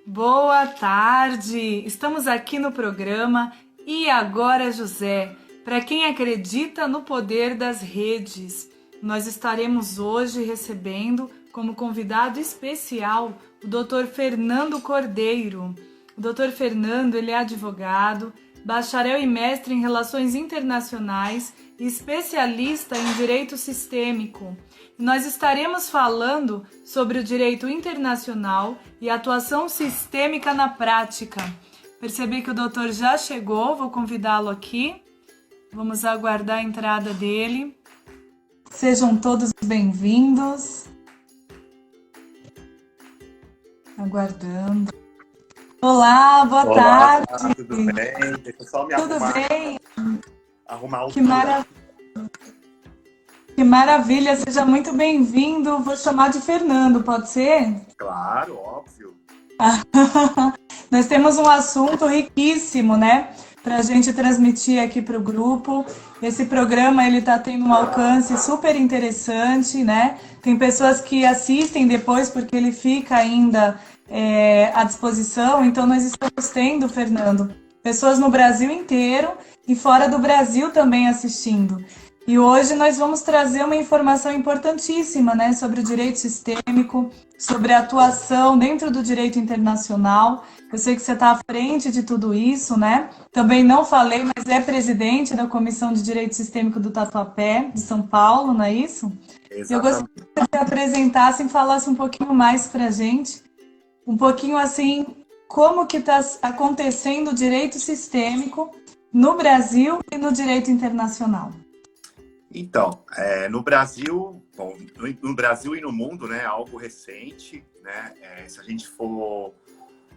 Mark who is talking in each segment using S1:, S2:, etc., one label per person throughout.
S1: Boa tarde! Estamos aqui no programa E Agora José, para quem acredita no poder das redes. Nós estaremos hoje recebendo como convidado especial o Dr. Fernando Cordeiro. O Dr. Fernando, ele é advogado, bacharel e mestre em Relações Internacionais e especialista em Direito Sistêmico. Nós estaremos falando sobre o direito internacional e atuação sistêmica na prática. Percebi que o doutor já chegou, vou convidá-lo aqui. Vamos aguardar a entrada dele. Sejam todos bem-vindos. Aguardando. Olá, boa tarde.
S2: Tudo bem? Deixa eu só me arrumar.
S1: Tudo bem?
S2: Arrumar o
S1: Que maravilha. Que maravilha, seja muito bem-vindo. Vou chamar de Fernando, pode ser?
S2: Claro, óbvio.
S1: Nós temos um assunto riquíssimo, né? Para a gente transmitir aqui para o grupo. Esse programa ele está tendo um alcance super interessante, né? Tem pessoas que assistem depois porque ele fica ainda à disposição. Então nós estamos tendo, Fernando, pessoas no Brasil inteiro e fora do Brasil também assistindo. E hoje nós vamos trazer uma informação importantíssima, né, sobre o direito sistêmico, sobre a atuação dentro do direito internacional. Eu sei que você está à frente de tudo isso, né? Também não falei, mas é presidente da Comissão de Direito Sistêmico do Tatuapé, de São Paulo, não é isso?
S2: Exatamente.
S1: Eu gostaria que você apresentasse e falasse um pouquinho mais para a gente, um pouquinho assim, como que está acontecendo o direito sistêmico no Brasil e no direito internacional.
S2: Então, no Brasil, bom, no Brasil e no mundo, né, algo recente, né, se a gente for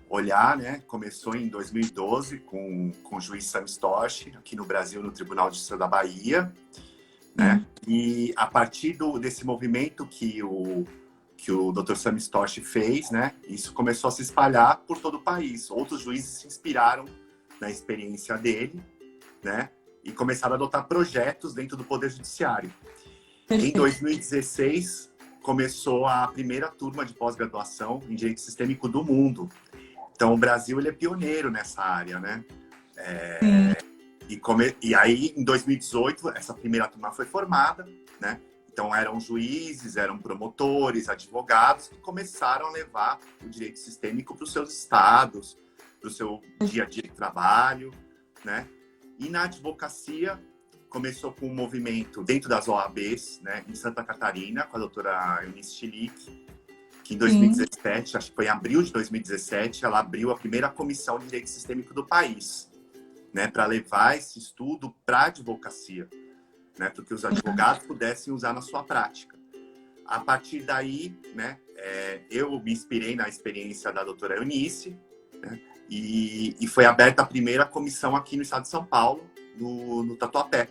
S2: olhar, né, começou em 2012 com o juiz Sam Storch, aqui no Brasil, no Tribunal de Justiça da Bahia, né, e a partir desse movimento que o Dr. Sam Storch fez, né, isso começou a se espalhar por todo o país. Outros juízes se inspiraram na experiência dele, né, e começaram a adotar projetos dentro do Poder Judiciário. Em 2016, começou a primeira turma de pós-graduação em Direito Sistêmico do mundo. Então, o Brasil ele é pioneiro nessa área, né? E aí, em 2018, essa primeira turma foi formada, né? Então, eram juízes, eram promotores, advogados que começaram a levar o direito sistêmico para os seus estados, para o seu dia a dia de trabalho, né? E na advocacia, começou com um movimento dentro das OABs, né, em Santa Catarina, com a doutora Eunice Schlick, que em 2017, acho que foi em abril de 2017, ela abriu a primeira comissão de direito sistêmico do país, né, para levar esse estudo para a advocacia, né, para que os advogados pudessem usar na sua prática. A partir daí, né, eu me inspirei na experiência da doutora Eunice, né, e foi aberta a primeira comissão aqui no estado de São Paulo, no Tatuapé,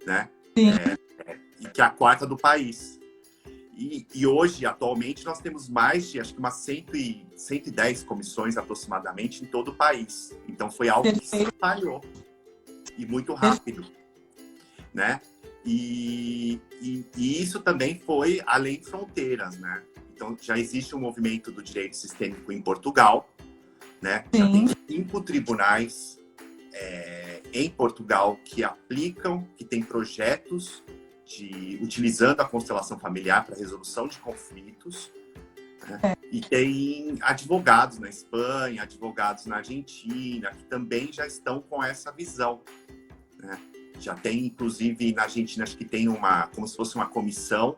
S2: né? E que é a quarta do país. E hoje, atualmente, nós temos mais de, acho que umas 110 comissões aproximadamente em todo o país. Então, foi algo que se espalhou e muito rápido, né? E isso também foi além de fronteiras, né? Então, já existe um movimento do direito sistêmico em Portugal, né? Já tem 5 tribunais em Portugal que aplicam, que têm projetos utilizando a constelação familiar para resolução de conflitos, né? E tem advogados na Espanha, advogados na Argentina, que também já estão com essa visão, né? Já tem, inclusive, na Argentina, acho que tem como se fosse uma comissão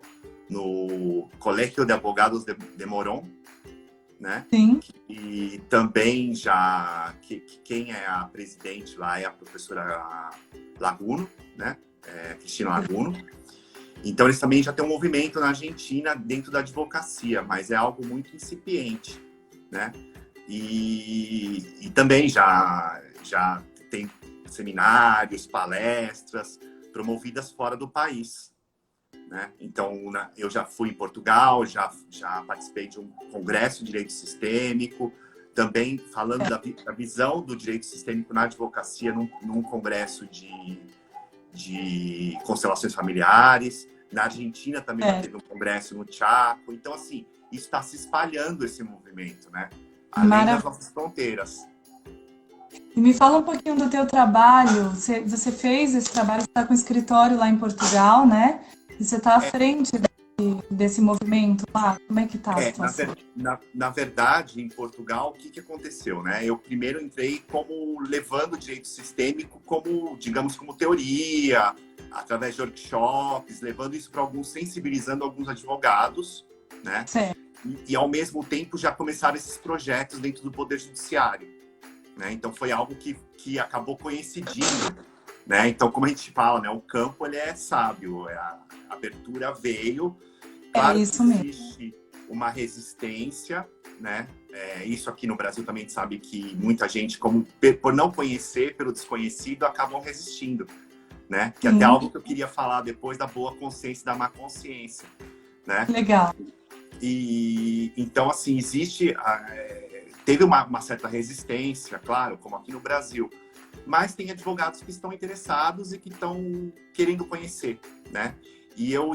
S2: no Colegio de Abogados de Morón, né?
S1: Sim.
S2: E também quem é a presidente lá é a professora Laguno, né? Cristina Laguno. Então eles também já têm um movimento na Argentina dentro da advocacia, mas é algo muito incipiente, né? E também já tem seminários, palestras promovidas fora do país, né? Então, eu já fui em Portugal, já participei de um congresso de direito sistêmico, também falando da visão do direito sistêmico na advocacia num congresso de constelações familiares. Na Argentina também teve um congresso no Chaco. Então, assim, isso está se espalhando, esse movimento, né? além das nossas fronteiras.
S1: E me fala um pouquinho do teu trabalho. Você fez esse trabalho, você está com escritório lá em Portugal, né? E você está à frente desse movimento lá. Como é que tá a situação?
S2: Na verdade, em Portugal, o que aconteceu, né? Eu primeiro entrei como levando o direito sistêmico como, digamos, como teoria, através de workshops, levando isso para alguns, sensibilizando alguns advogados, né?
S1: Certo.
S2: E ao mesmo tempo já começaram esses projetos dentro do Poder Judiciário, né? Então foi algo que acabou coincidindo, né? Então, como a gente fala, né? O campo ele é sábio, a abertura veio. Claro que existe uma resistência, né? Isso aqui no Brasil também a gente sabe que muita gente, como por não conhecer, pelo desconhecido, acabam resistindo, né? Que até algo que eu queria falar depois da boa consciência e da má consciência, né?
S1: Legal.
S2: E então, assim, teve uma certa resistência, claro, como aqui no Brasil, mas tem advogados que estão interessados e que estão querendo conhecer, né? E eu,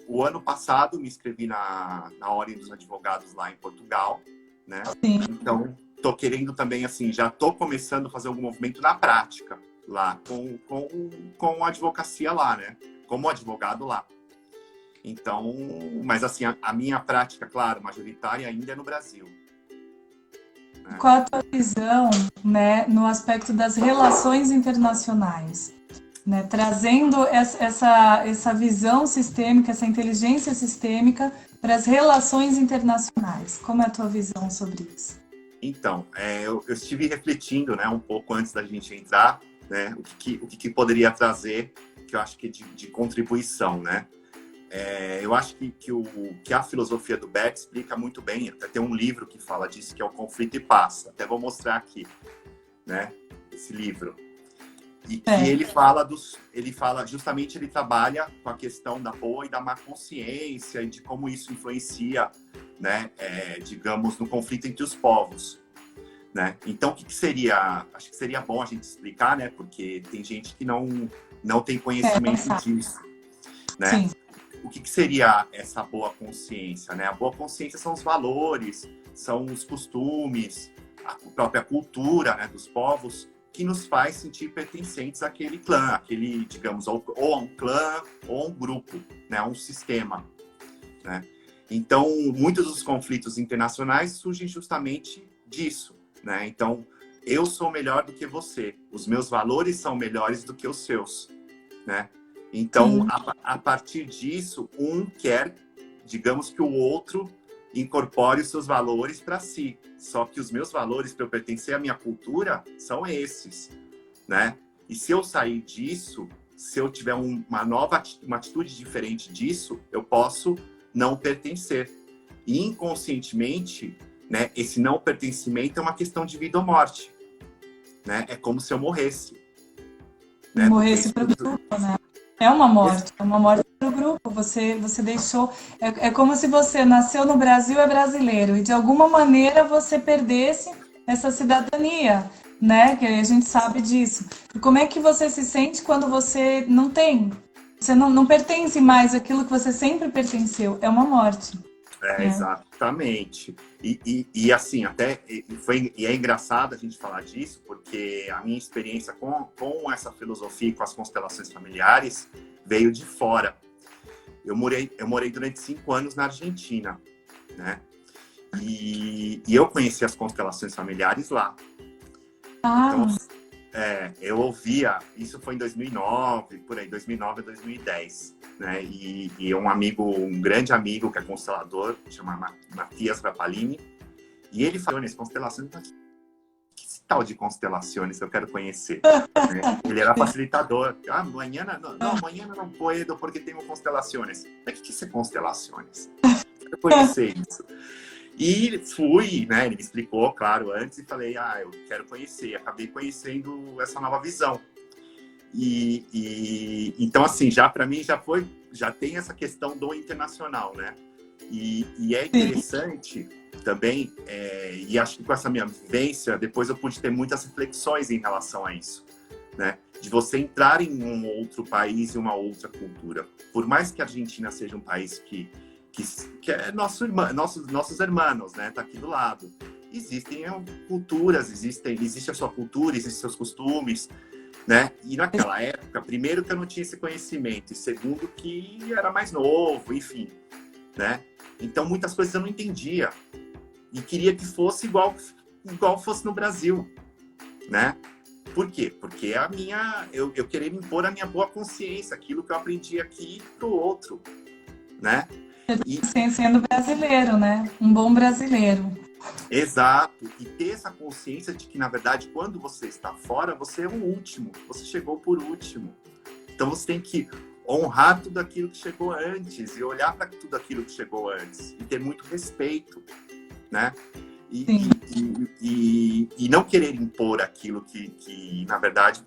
S2: o ano passado, me inscrevi na Ordem dos Advogados lá em Portugal, né?
S1: Sim.
S2: Então, tô querendo também, assim, já tô começando a fazer algum movimento na prática lá, com a advocacia lá, né? Como advogado lá. Então, mas assim, a minha prática, claro, majoritária ainda é no Brasil. Né?
S1: Qual a tua visão, né, no aspecto das relações internacionais? Né, trazendo essa visão sistêmica, essa inteligência sistêmica para as relações internacionais. Como é a tua visão sobre isso?
S2: Então, eu estive refletindo, né, um pouco antes da gente entrar, né, o que poderia trazer, que eu acho que de contribuição, né? Eu acho que a filosofia do Beck explica muito bem, até tem um livro que fala disso, que é o Conflito e Paz. Até vou mostrar aqui, né, esse livro. E que ele fala justamente, ele trabalha com a questão da boa e da má consciência e de como isso influencia, né, digamos, no conflito entre os povos, né? Então, o que seria? Acho que seria bom a gente explicar, né, porque tem gente que não tem conhecimento disso, né?
S1: Sim.
S2: O que seria essa boa consciência, né? A boa consciência são os valores, são os costumes, a própria cultura, né, dos povos, que nos faz sentir pertencentes àquele clã, digamos, ou a um clã, ou a um grupo, né, a um sistema, né? Então, muitos dos conflitos internacionais surgem justamente disso, né? Então, eu sou melhor do que você, os meus valores são melhores do que os seus, né? Então, a partir disso, um quer, digamos, que o outro incorpore os seus valores para si. Só que os meus valores, para eu pertencer à minha cultura, são esses, né? E se eu sair disso, se eu tiver uma atitude diferente disso, eu posso não pertencer. E inconscientemente, né, esse não pertencimento é uma questão de vida ou morte, né? É como se eu morresse. Né?
S1: Morresse para o grupo, né? É uma morte para o grupo. Você deixou. É como se você nasceu no Brasil, é brasileiro, e de alguma maneira você perdesse essa cidadania, né? Que a gente sabe disso. E como é que você se sente quando você não tem? Você não pertence mais àquilo que você sempre pertenceu. É uma morte.
S2: Exatamente. E assim, é engraçado a gente falar disso, porque a minha experiência com essa filosofia e com as constelações familiares veio de fora. Eu morei durante 5 anos na Argentina, né? E eu conheci as constelações familiares lá. Então, eu ouvia, isso foi em 2009, por aí, 2009 a 2010, né? E um grande amigo que é constelador, chama Matias Rapalini, e ele falou nessas constelações, que tal de constelações que eu quero conhecer? Né? Ele era facilitador. Amanhã não puedo porque tenho constelações. Mas o que é constelações? Eu quero conhecer isso. E fui, né? Ele me explicou, claro, antes, e falei, eu quero conhecer. Acabei conhecendo essa nova visão. Então, assim, para mim já tem essa questão do internacional, né? E é interessante também, e acho que com essa minha vivência, depois eu pude ter muitas reflexões em relação a isso, né? De você entrar em um outro país e uma outra cultura. Por mais que a Argentina seja um país que é nossos irmãos, né? Tá aqui do lado. existem culturas, existe a sua cultura, existem seus costumes, né? E naquela época, primeiro que eu não tinha esse conhecimento, e segundo que era mais novo, enfim, né? Então muitas coisas eu não entendia e queria que fosse igual fosse no Brasil, né? Por quê? Porque eu queria impor a minha boa consciência, aquilo que eu aprendi aqui pro outro, né?
S1: Sendo brasileiro, né? Um bom brasileiro.
S2: Exato. E ter essa consciência de que, na verdade, quando você está fora, você é o último. Você chegou por último. Então, você tem que honrar tudo aquilo que chegou antes e olhar para tudo aquilo que chegou antes e ter muito respeito, né? E não querer impor aquilo que, na verdade,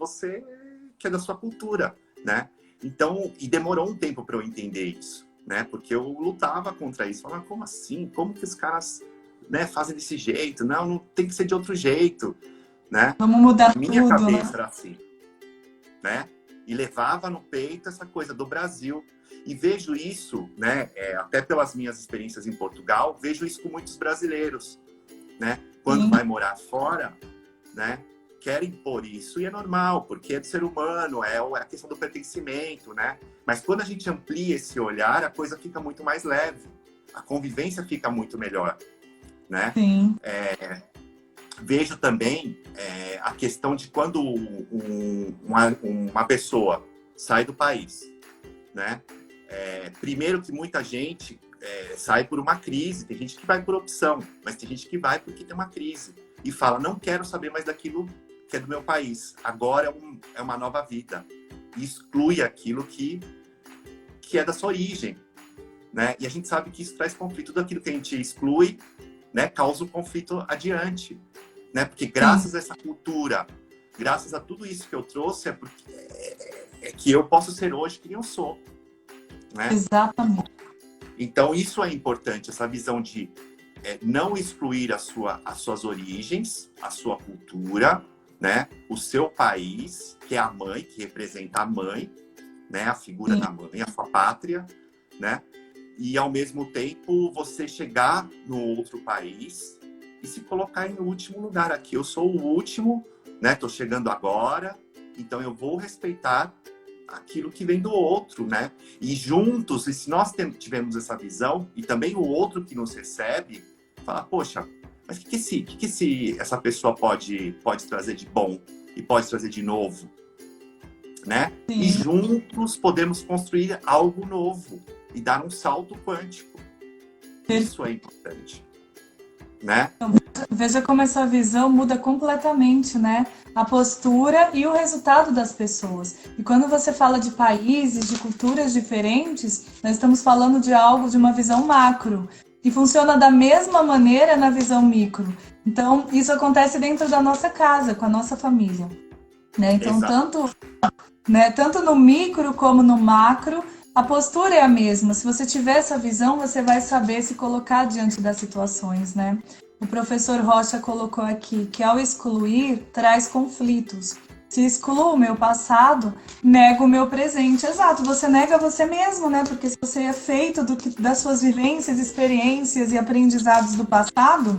S2: que é da sua cultura, né? Então, e demorou um tempo para eu entender isso, né? Porque eu lutava contra isso. Falava, como assim? Como que os caras, né, fazem desse jeito? Não tem que ser de outro jeito, né?
S1: Vamos mudar
S2: A minha
S1: tudo,
S2: cabeça
S1: né?
S2: era assim, né? E levava no peito essa coisa do Brasil. E vejo isso, né? Até pelas minhas experiências em Portugal, vejo isso com muitos brasileiros, né? Quando vai morar fora, né? Quer impor isso e é normal, porque é do ser humano, é a questão do pertencimento, né? Mas quando a gente amplia esse olhar, a coisa fica muito mais leve, a convivência fica muito melhor, né?
S1: Sim.
S2: Vejo também a questão de quando uma pessoa sai do país, né? Primeiro que muita gente sai por uma crise, tem gente que vai por opção, mas tem gente que vai porque tem uma crise e fala, não quero saber mais daquilo que é do meu país, agora é uma nova vida, e exclui aquilo que é da sua origem, né? E a gente sabe que isso traz conflito, tudo aquilo que a gente exclui, né, causa um conflito adiante, né? Porque graças a essa cultura, graças a tudo isso que eu trouxe, é que eu posso ser hoje quem eu sou, né?
S1: Exatamente.
S2: Então, isso é importante, essa visão de não excluir as suas origens, a sua cultura, né? O seu país, que é a mãe, que representa a mãe, né? A figura da mãe, a sua pátria, né? E, ao mesmo tempo, você chegar no outro país e se colocar em último lugar. Aqui eu sou o último, né? Tô chegando agora, então eu vou respeitar aquilo que vem do outro, né? E juntos, e se nós tivermos essa visão, e também o outro que nos recebe, fala, poxa, mas o que essa pessoa pode trazer de bom e pode trazer de novo, né?
S1: Sim.
S2: E juntos podemos construir algo novo e dar um salto quântico. Isso é importante, né?
S1: Veja como essa visão muda completamente, né? A postura e o resultado das pessoas. E quando você fala de países, de culturas diferentes, nós estamos falando de algo de uma visão macro, que funciona da mesma maneira na visão micro. Então, isso acontece dentro da nossa casa, com a nossa família, né? Então, tanto no micro como no macro, a postura é a mesma. Se você tiver essa visão, você vai saber se colocar diante das situações, né? O professor Rocha colocou aqui que ao excluir, traz conflitos. Se excluo o meu passado, nego o meu presente. Exato, você nega você mesmo, né? Porque se você é feito das suas vivências, experiências e aprendizados do passado,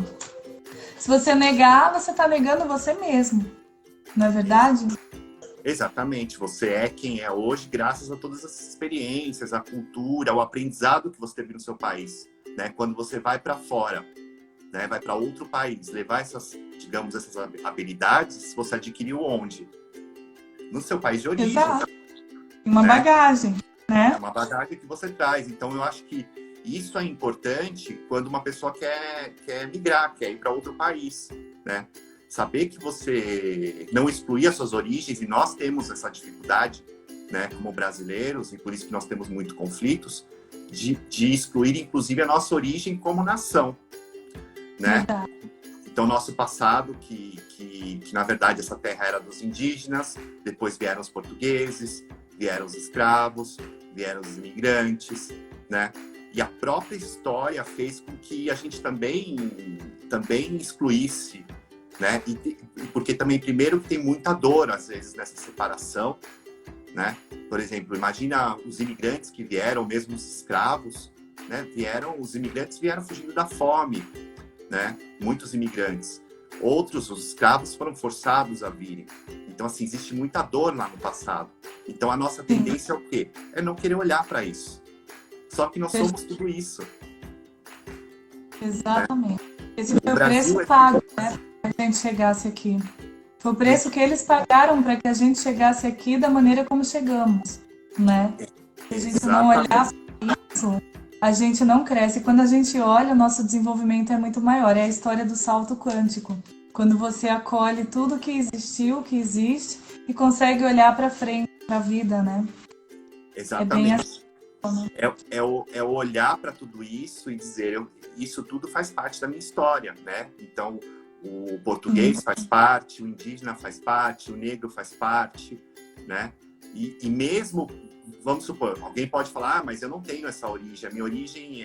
S1: se você negar, você está negando você mesmo. Não é verdade?
S2: Exatamente, você é quem é hoje graças a todas essas experiências, a cultura, o aprendizado que você teve no seu país, né? Quando você vai para fora, né? Vai para outro país, levar essas habilidades, você adquiriu onde? No seu país de origem.
S1: Exato. Uma
S2: né?
S1: bagagem, né?
S2: É uma bagagem que você traz. Então, eu acho que isso é importante quando uma pessoa quer migrar, quer ir para outro país, né? Saber que você não excluir as suas origens, e nós temos essa dificuldade, né, como brasileiros, e por isso que nós temos muitos conflitos, de excluir, inclusive, a nossa origem como nação, né?
S1: Verdade.
S2: Então, nosso passado, que na verdade essa terra era dos indígenas, depois vieram os portugueses, vieram os escravos, vieram os imigrantes, né? E a própria história fez com que a gente também excluísse, né? E porque também, primeiro, que tem muita dor, às vezes, nessa separação, né? Por exemplo, imagina os imigrantes que vieram, mesmo os escravos, né? Os imigrantes vieram fugindo da fome, né? Muitos imigrantes. Outros, os escravos, foram forçados a virem. Então, assim, existe muita dor lá no passado. Então, a nossa tendência é o quê? É não querer olhar para isso. Só que nós somos tudo isso.
S1: Exatamente. Esse foi o
S2: Brasil
S1: preço pago, né, para que a gente chegasse aqui. Foi o preço que eles pagaram para que a gente chegasse aqui da maneira como chegamos, né? Se a gente não olhar para isso, a gente não cresce. Quando a gente olha, o nosso desenvolvimento é muito maior. É a história do salto quântico. Quando você acolhe tudo que existiu, que existe, e consegue olhar para frente, para a vida, né?
S2: Exatamente.
S1: É bem assim.
S2: É o olhar para tudo isso e dizer, isso tudo faz parte da minha história, né? Então, o português faz parte, o indígena faz parte, o negro faz parte, né? E mesmo, vamos supor, alguém pode falar, mas eu não tenho essa origem. A minha origem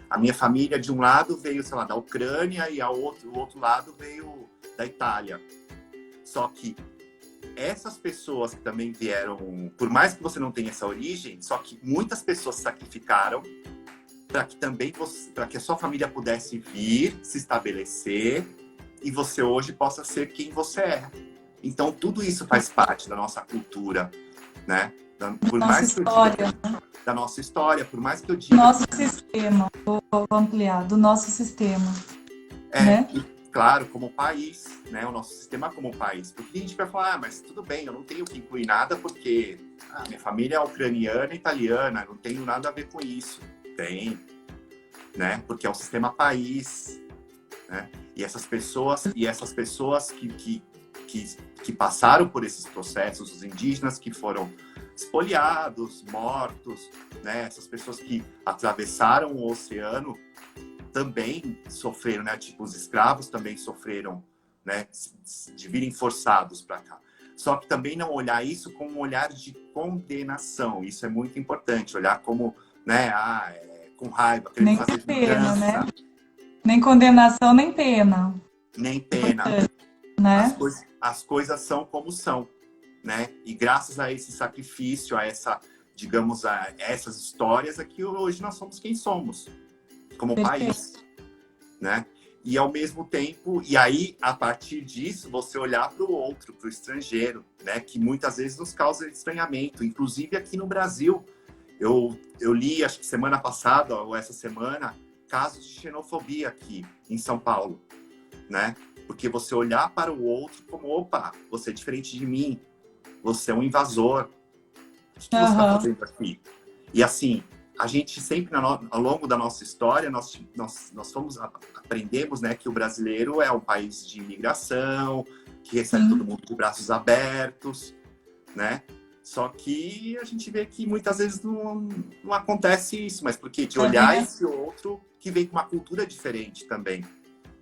S2: a minha família de um lado veio, sei lá, da Ucrânia e o outro lado veio da Itália. Só que essas pessoas que também vieram, por mais que você não tenha essa origem, só que muitas pessoas sacrificaram para que também para que a sua família pudesse vir, se estabelecer e você hoje possa ser quem você é. Então tudo isso faz parte da nossa cultura, né? Por
S1: nossa
S2: mais
S1: história,
S2: que eu diga, da nossa história, por mais que eu diga.
S1: Nosso sistema, vou ampliar, do nosso sistema. Né?
S2: Claro, como país, né? O nosso sistema como país. Porque a gente vai falar, mas tudo bem, eu não tenho que incluir nada porque minha família é ucraniana e italiana, não tenho nada a ver com isso. Tem, né? Porque é o sistema país, né? E essas pessoas que passaram por esses processos, os indígenas que foram espoliados, mortos, né? Essas pessoas que atravessaram o oceano também sofreram, né? Tipo, os escravos também sofreram, né? De virem forçados para cá. Só que também não olhar isso com um olhar de condenação. Isso é muito importante. Olhar como, né? Com raiva, querendo fazer
S1: pena,
S2: vingança.
S1: né? Nem condenação, nem pena.
S2: Nem pena.
S1: Né?
S2: As coisas são como são, né? E graças a esse sacrifício, a digamos, a essas histórias, é que hoje nós somos quem somos. Como país, né? E ao mesmo tempo, e aí, a partir disso, você olhar para o outro, para o estrangeiro, né? Que muitas vezes nos causa estranhamento, inclusive aqui no Brasil. Eu li, acho que semana passada, ou essa semana, casos de xenofobia aqui em São Paulo, né? Porque você olhar para o outro como, opa, você é diferente de mim, você é um invasor, o que você está fazendo aqui? E assim, a gente sempre, ao longo da nossa história, nós aprendemos, né, que o brasileiro é um país de imigração, que recebe todo mundo de braços abertos, né? Só que a gente vê que muitas vezes não acontece isso, mas porque de olhar esse outro que vem com uma cultura diferente também.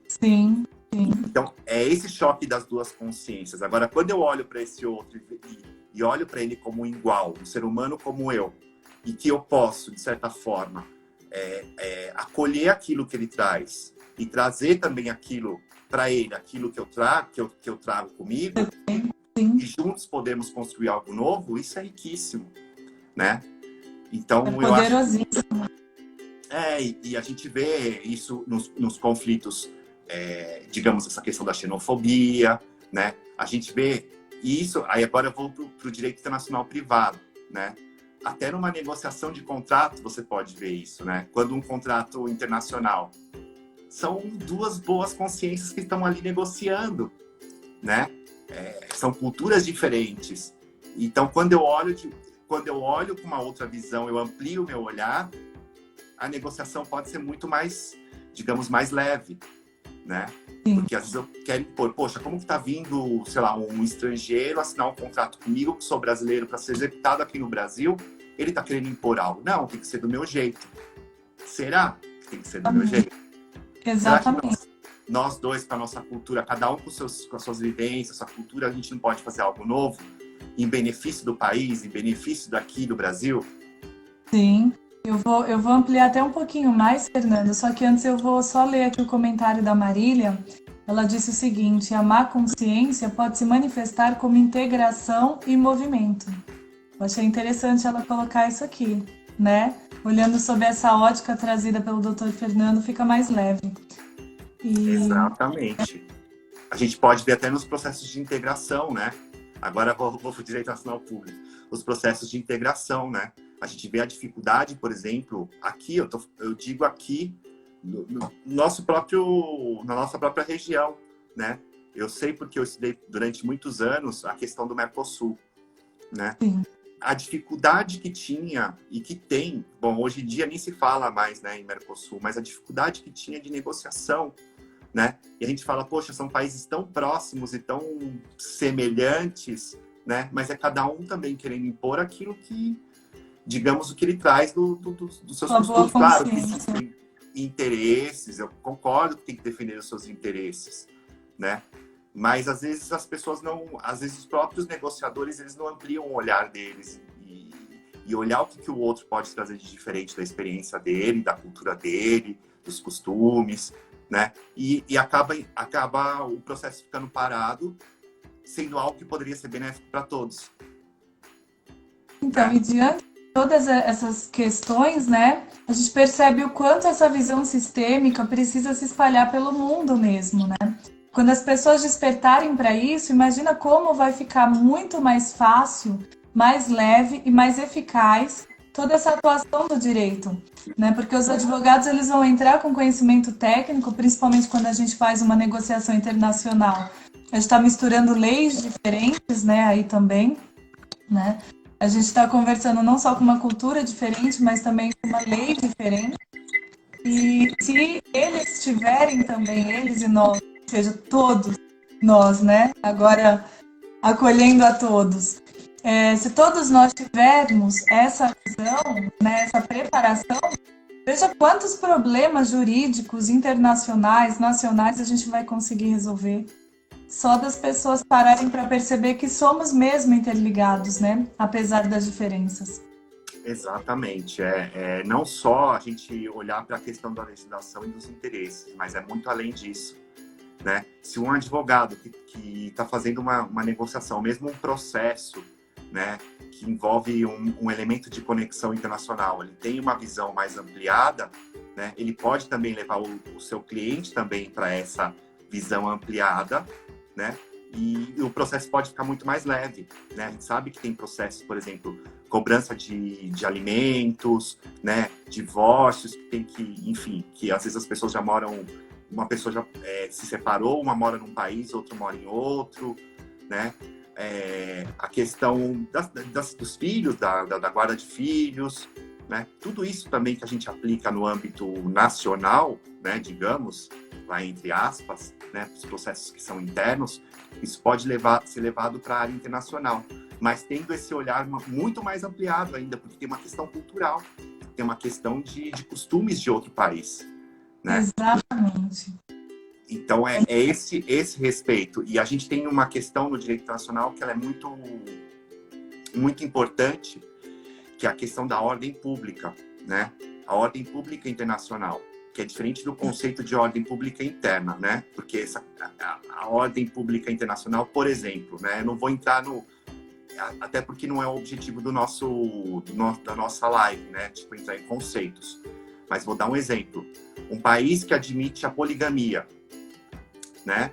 S1: Sim, sim.
S2: Então, é esse choque das duas consciências. Agora, quando eu olho para esse outro e olho para ele como um igual, um ser humano como eu, e que eu posso, de certa forma, acolher aquilo que ele traz e trazer também aquilo para ele, aquilo que eu trago comigo, e juntos podemos construir algo novo, isso é riquíssimo, né? Então, eu acho e a gente vê isso nos conflitos, digamos, essa questão da xenofobia, né? A gente vê isso, aí agora eu vou para o direito internacional privado, né? Até numa negociação de contrato você pode ver isso, né? Quando um contrato internacional são duas boas consciências que estão ali negociando, né? São culturas diferentes. Então, quando eu olho com uma outra visão, eu amplio o meu olhar, a negociação pode ser muito mais, digamos, mais leve, né? Porque às vezes eu quero impor, poxa, como que tá vindo, sei lá, um estrangeiro assinar um contrato comigo, que sou brasileiro, para ser executado aqui no Brasil, ele tá querendo impor algo. Não, tem que ser do meu jeito. Será que tem que ser do meu jeito?
S1: Exatamente.
S2: Será que nós dois, com a nossa cultura, cada um com as suas vivências, sua cultura, a gente não pode fazer algo novo em benefício do país, em benefício daqui do Brasil?
S1: Sim. Eu vou ampliar até um pouquinho mais, Fernando, só que antes eu vou só ler aqui o comentário da Marília. Ela disse o seguinte: a má consciência pode se manifestar como integração e movimento. Eu achei interessante ela colocar isso aqui, né? Olhando sob essa ótica trazida pelo Dr. Fernando, fica mais leve.
S2: Exatamente. A gente pode ver até nos processos de integração, né? Agora vou para o direito nacional público. Os processos de integração, né? A gente vê a dificuldade, por exemplo, aqui, eu digo aqui, no nosso próprio, na nossa própria região, né? Eu sei porque eu estudei durante muitos anos a questão do Mercosul, né?
S1: Sim.
S2: A dificuldade que tinha e que tem, bom, hoje em dia nem se fala mais, né, em Mercosul, mas a dificuldade que tinha de negociação, né? E a gente fala, poxa, são países tão próximos e tão semelhantes, né? Mas é cada um também querendo impor aquilo que, digamos, o que ele traz dos seus
S1: Uma boa
S2: costumes. Claro que
S1: consciência.
S2: existem interesses, eu concordo que tem que defender os seus interesses, né? Mas às vezes as pessoas não, às vezes os próprios negociadores, eles não ampliam o olhar deles e olhar o que o outro pode trazer de diferente da experiência dele, da cultura dele, dos costumes, né? E acaba o processo ficando parado, sendo algo que poderia ser benéfico para todos.
S1: Então, e diante de todas essas questões, né, a gente percebe o quanto essa visão sistêmica precisa se espalhar pelo mundo mesmo, né? Quando as pessoas despertarem para isso, imagina como vai ficar muito mais fácil, mais leve e mais eficaz toda essa atuação do direito, né? Porque os advogados eles vão entrar com conhecimento técnico, principalmente quando a gente faz uma negociação internacional. A gente está misturando leis diferentes, né? Aí também, né? A gente está conversando não só com uma cultura diferente, mas também com uma lei diferente. E se eles tiverem também, eles e nós, ou seja, todos nós, né? Agora acolhendo a todos. Se todos nós tivermos essa visão, né, essa preparação, veja quantos problemas jurídicos internacionais, nacionais a gente vai conseguir resolver. Só das pessoas pararem para perceber que somos mesmo interligados, né? Apesar das diferenças.
S2: Exatamente. Não só a gente olhar para a questão da legislação e dos interesses, mas é muito além disso, né? Se um advogado que está fazendo uma negociação, mesmo um processo, né, que envolve um elemento de conexão internacional, ele tem uma visão mais ampliada, né? Ele pode também levar o seu cliente também para essa visão ampliada, né? E o processo pode ficar muito mais leve, né? A gente sabe que tem processos, por exemplo, cobrança de alimentos, né? Divórcios, que tem que, enfim, que às vezes as pessoas já moram, uma pessoa já se separou, uma mora num país, outra mora em outro, né? A questão dos filhos, da guarda de filhos, né? Tudo isso também que a gente aplica no âmbito nacional, né? Digamos, lá entre aspas, né? Os processos que são internos, isso pode ser levado para a área internacional, mas tendo esse olhar muito mais ampliado ainda, porque tem uma questão cultural, tem uma questão de costumes de outro país, né?
S1: Exatamente.
S2: Então, esse respeito. E a gente tem uma questão no direito internacional que ela é muito, muito importante, que é a questão da ordem pública, né? A ordem pública internacional, que é diferente do conceito de ordem pública interna, né? Porque a ordem pública internacional, por exemplo, né? Eu não vou entrar até porque não é o objetivo da nossa live, né? Tipo, entrar em conceitos. Mas vou dar um exemplo. Um país que admite a poligamia, né?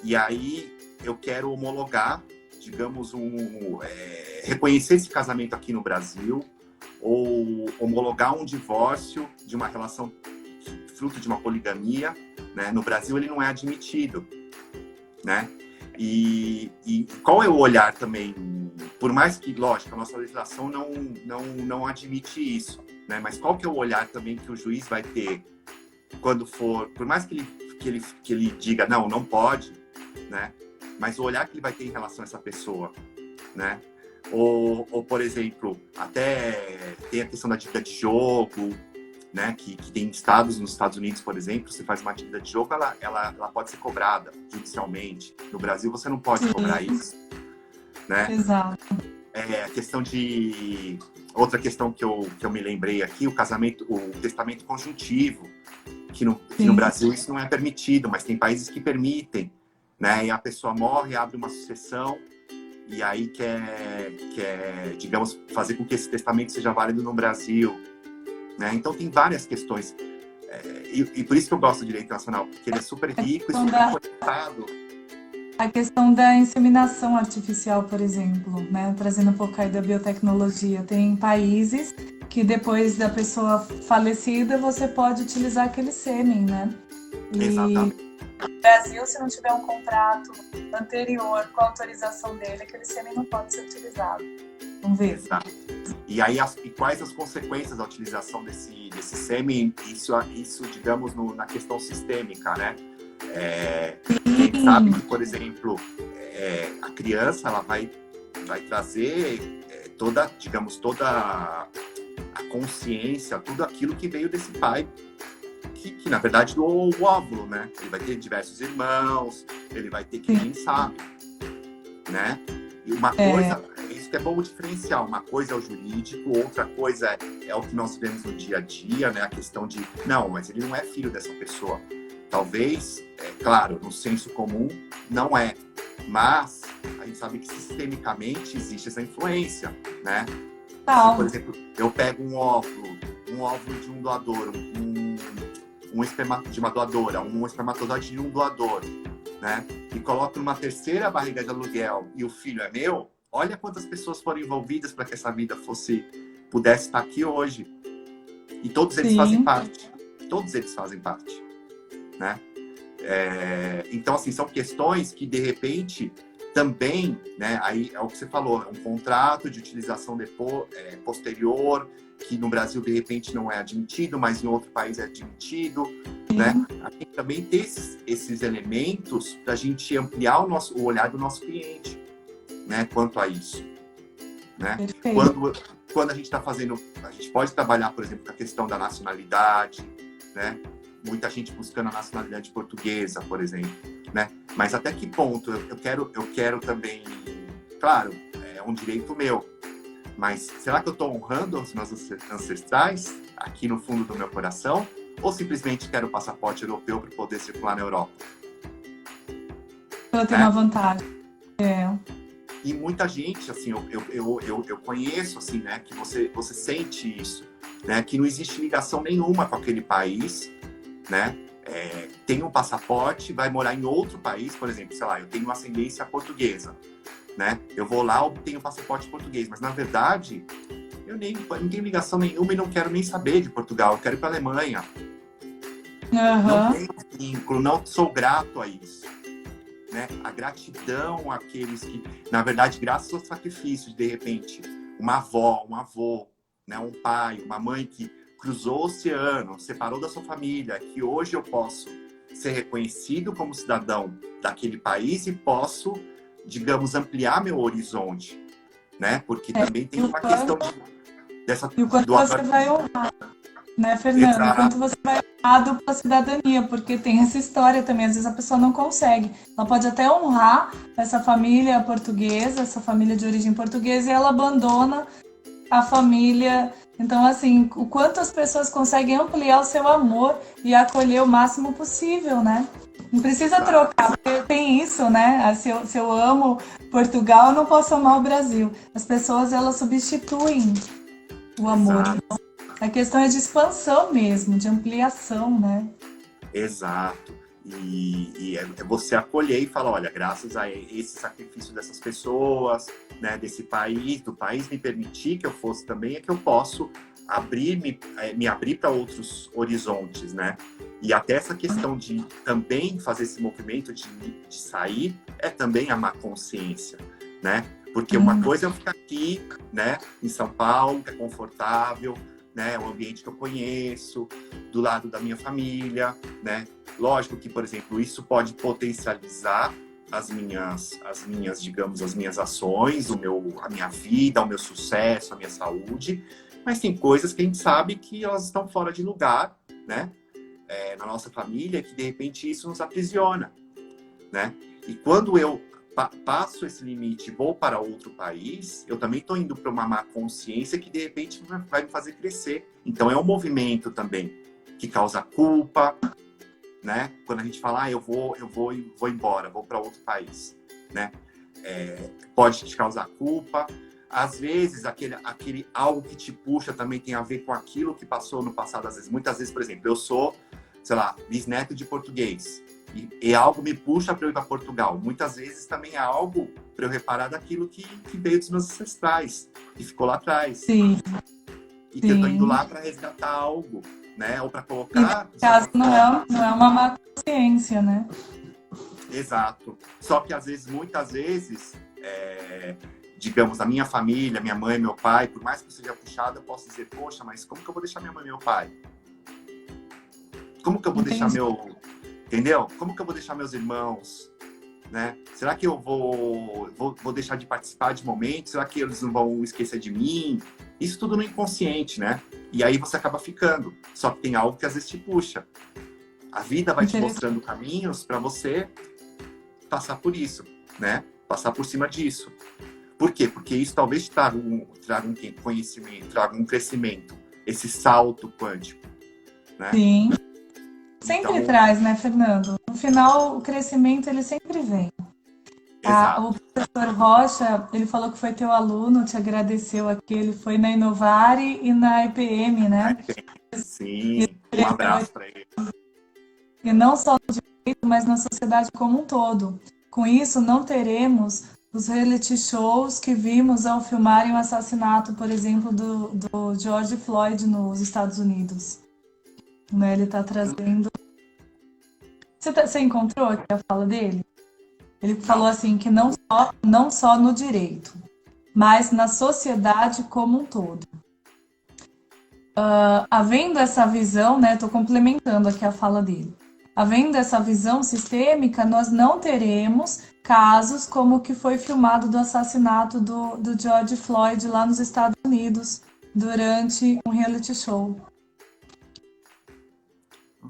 S2: E aí eu quero homologar, digamos, reconhecer esse casamento aqui no Brasil, ou homologar um divórcio de uma relação fruto de uma poligamia, né? No Brasil ele não é admitido, né? E qual é o olhar também? Por mais que, lógico, a nossa legislação não admite isso, né? Mas qual que é o olhar também que o juiz vai ter quando for, por mais que ele diga não pode, né? Mas o olhar que ele vai ter em relação a essa pessoa, né? Ou por exemplo, até tem a questão da dívida de jogo, né? Que tem estados, nos Estados Unidos, por exemplo, você faz uma dívida de jogo, ela pode ser cobrada judicialmente. No Brasil, você não pode cobrar isso, né?
S1: Exato.
S2: A questão outra questão que eu me lembrei aqui, o testamento conjuntivo, que no Brasil isso não é permitido, mas tem países que permitem, né? E a pessoa morre, abre uma sucessão e aí quer, digamos, fazer com que esse testamento seja válido no Brasil, né? Então tem várias questões. E por isso que eu gosto do direito internacional, porque ele é super rico e super conectado.
S1: A questão da inseminação artificial, por exemplo, né? Trazendo um pouco aí da biotecnologia. Tem países que depois da pessoa falecida, você pode utilizar aquele sêmen, né? E
S2: Exatamente.
S1: no Brasil, se não tiver um contrato anterior com a autorização dele, aquele sêmen não pode ser utilizado. Vamos ver.
S2: Exato. E aí, quais as consequências da utilização desse sêmen? Isso digamos, na questão sistêmica, né? A gente sabe que, por exemplo, a criança ela vai trazer toda a consciência, tudo aquilo que veio desse pai, que na verdade doou o óvulo, né? Ele vai ter diversos irmãos, ele vai ter quem sabe, né? E uma coisa, isso que é bom diferenciar, uma coisa é o jurídico, outra coisa é o que nós vemos no dia a dia, né? A questão de, não, mas ele não é filho dessa pessoa. Talvez, claro, no senso comum, não é. Mas a gente sabe que sistemicamente existe essa influência, né? Se, por exemplo, eu pego um óvulo de um doador, um esperma de uma doadora, um espermatozoide de um doador, né? E coloco numa terceira barriga de aluguel e o filho é meu, olha quantas pessoas foram envolvidas para que essa vida pudesse estar aqui hoje. E todos eles fazem parte. Todos eles fazem parte, né? Então, assim, são questões que, de repente, também, né? Aí é o que você falou, um contrato de utilização posterior, que no Brasil, de repente, não é admitido, mas em outro país é admitido, né? A gente também tem esses elementos para a gente ampliar o olhar do nosso cliente, né? Quanto a isso, né? Quando a gente está fazendo... A gente pode trabalhar, por exemplo, com a questão da nacionalidade, né? Muita gente buscando a nacionalidade portuguesa, por exemplo, né? Mas até que ponto eu quero também... Claro, é um direito meu, mas será que eu estou honrando os meus ancestrais aqui no fundo do meu coração? Ou simplesmente quero o passaporte europeu para poder circular na Europa?
S1: Para ter uma vantagem.
S2: E muita gente, assim, eu conheço, assim, né? Que você sente isso, né? Que não existe ligação nenhuma com aquele país, né? Tem um passaporte, vai morar em outro país, por exemplo, sei lá, eu tenho ascendência portuguesa, né? Eu vou lá, obtenho o passaporte português, mas na verdade eu não tenho ligação nenhuma e não quero nem saber de Portugal, eu quero ir para a Alemanha. Não tenho vínculo, não sou grato a isso, né? A gratidão àqueles que, na verdade, graças ao sacrifício, de repente, uma avó, um avô, né? Um pai, uma mãe que cruzou o oceano, separou da sua família, que hoje eu posso ser reconhecido como cidadão daquele país e posso, digamos, ampliar meu horizonte, né? Porque também tem uma questão
S1: E o quanto você vai honrar, né, Fernando?
S2: Exato.
S1: O quanto você vai honrar a dupla cidadania, porque tem essa história também, às vezes a pessoa não consegue. Ela pode até honrar essa família portuguesa, essa família de origem portuguesa, e ela abandona a família. Então, assim, o quanto as pessoas conseguem ampliar o seu amor e acolher o máximo possível, né? Não precisa trocar, porque tem isso, né? Se eu amo Portugal, eu não posso amar o Brasil. As pessoas, elas substituem o amor. Então, a questão é de expansão mesmo, de ampliação, né?
S2: Exato. E é você acolher e falar, olha, graças a esse sacrifício dessas pessoas, né, desse país, do país me permitir que eu fosse também, é que eu posso me abrir para outros horizontes, né? E até essa questão de também fazer esse movimento de sair é também amar consciência, né? Porque uma coisa é eu ficar aqui, né, em São Paulo, que é confortável, né, o ambiente que eu conheço, do lado da minha família, né? Lógico que, por exemplo, isso pode potencializar as minhas, digamos, as minhas ações, a minha vida, o meu sucesso, a minha saúde, mas tem coisas que a gente sabe que elas estão fora de lugar, né? Na nossa família, que de repente isso nos aprisiona, né? E quando eu passo esse limite e vou para outro país, eu também estou indo para uma má consciência que de repente vai me fazer crescer. Então é um movimento também que causa culpa, né? Quando a gente fala, eu vou embora, vou para outro país, né? Pode te causar culpa, às vezes, aquele algo que te puxa também tem a ver com aquilo que passou no passado. Às vezes, muitas vezes, por exemplo, eu sou, sei lá, bisneto de português. E algo me puxa para eu ir para Portugal. Muitas vezes também é algo para eu reparar daquilo que veio dos meus ancestrais, que ficou lá atrás.
S1: Sim,
S2: E que eu tô indo lá para resgatar algo, né? Ou para
S1: E
S2: colocar...
S1: no caso não é uma má consciência, né?
S2: Exato. Só que às vezes, muitas vezes, digamos, a minha família, minha mãe, meu pai, por mais que eu seja puxado, eu posso dizer, poxa, mas como que eu vou deixar minha mãe e meu pai? Como que eu vou deixar meu... Entendeu? Como que eu vou deixar meus irmãos? Né? Será que eu vou deixar de participar de momentos? Será que eles não vão esquecer de mim? Isso tudo no inconsciente, né? E aí você acaba ficando. Só que tem algo que às vezes te puxa. A vida vai te mostrando caminhos para você passar por isso, né? Passar por cima disso. Por quê? Porque isso talvez traga um conhecimento, traga um crescimento, esse salto quântico, né?
S1: Sim. Sempre
S2: Então,
S1: traz, né, Fernando? No final, o crescimento, ele sempre vem. O professor Rocha, ele falou que foi teu aluno, te agradeceu aqui, ele foi na Inovare e na IPM, né?
S2: Sim, um abraço para ele.
S1: E não só no direito, mas na sociedade como um todo. Com isso, não teremos os reality shows que vimos ao filmarem o assassinato, por exemplo, do George Floyd nos Estados Unidos. Né? Ele está trazendo... Você encontrou aqui a fala dele? Ele falou assim que não só no direito, mas na sociedade como um todo. Havendo essa visão, né, estou complementando aqui a fala dele. Havendo essa visão sistêmica, nós não teremos casos como o que foi filmado do assassinato do George Floyd lá nos Estados Unidos durante um reality show.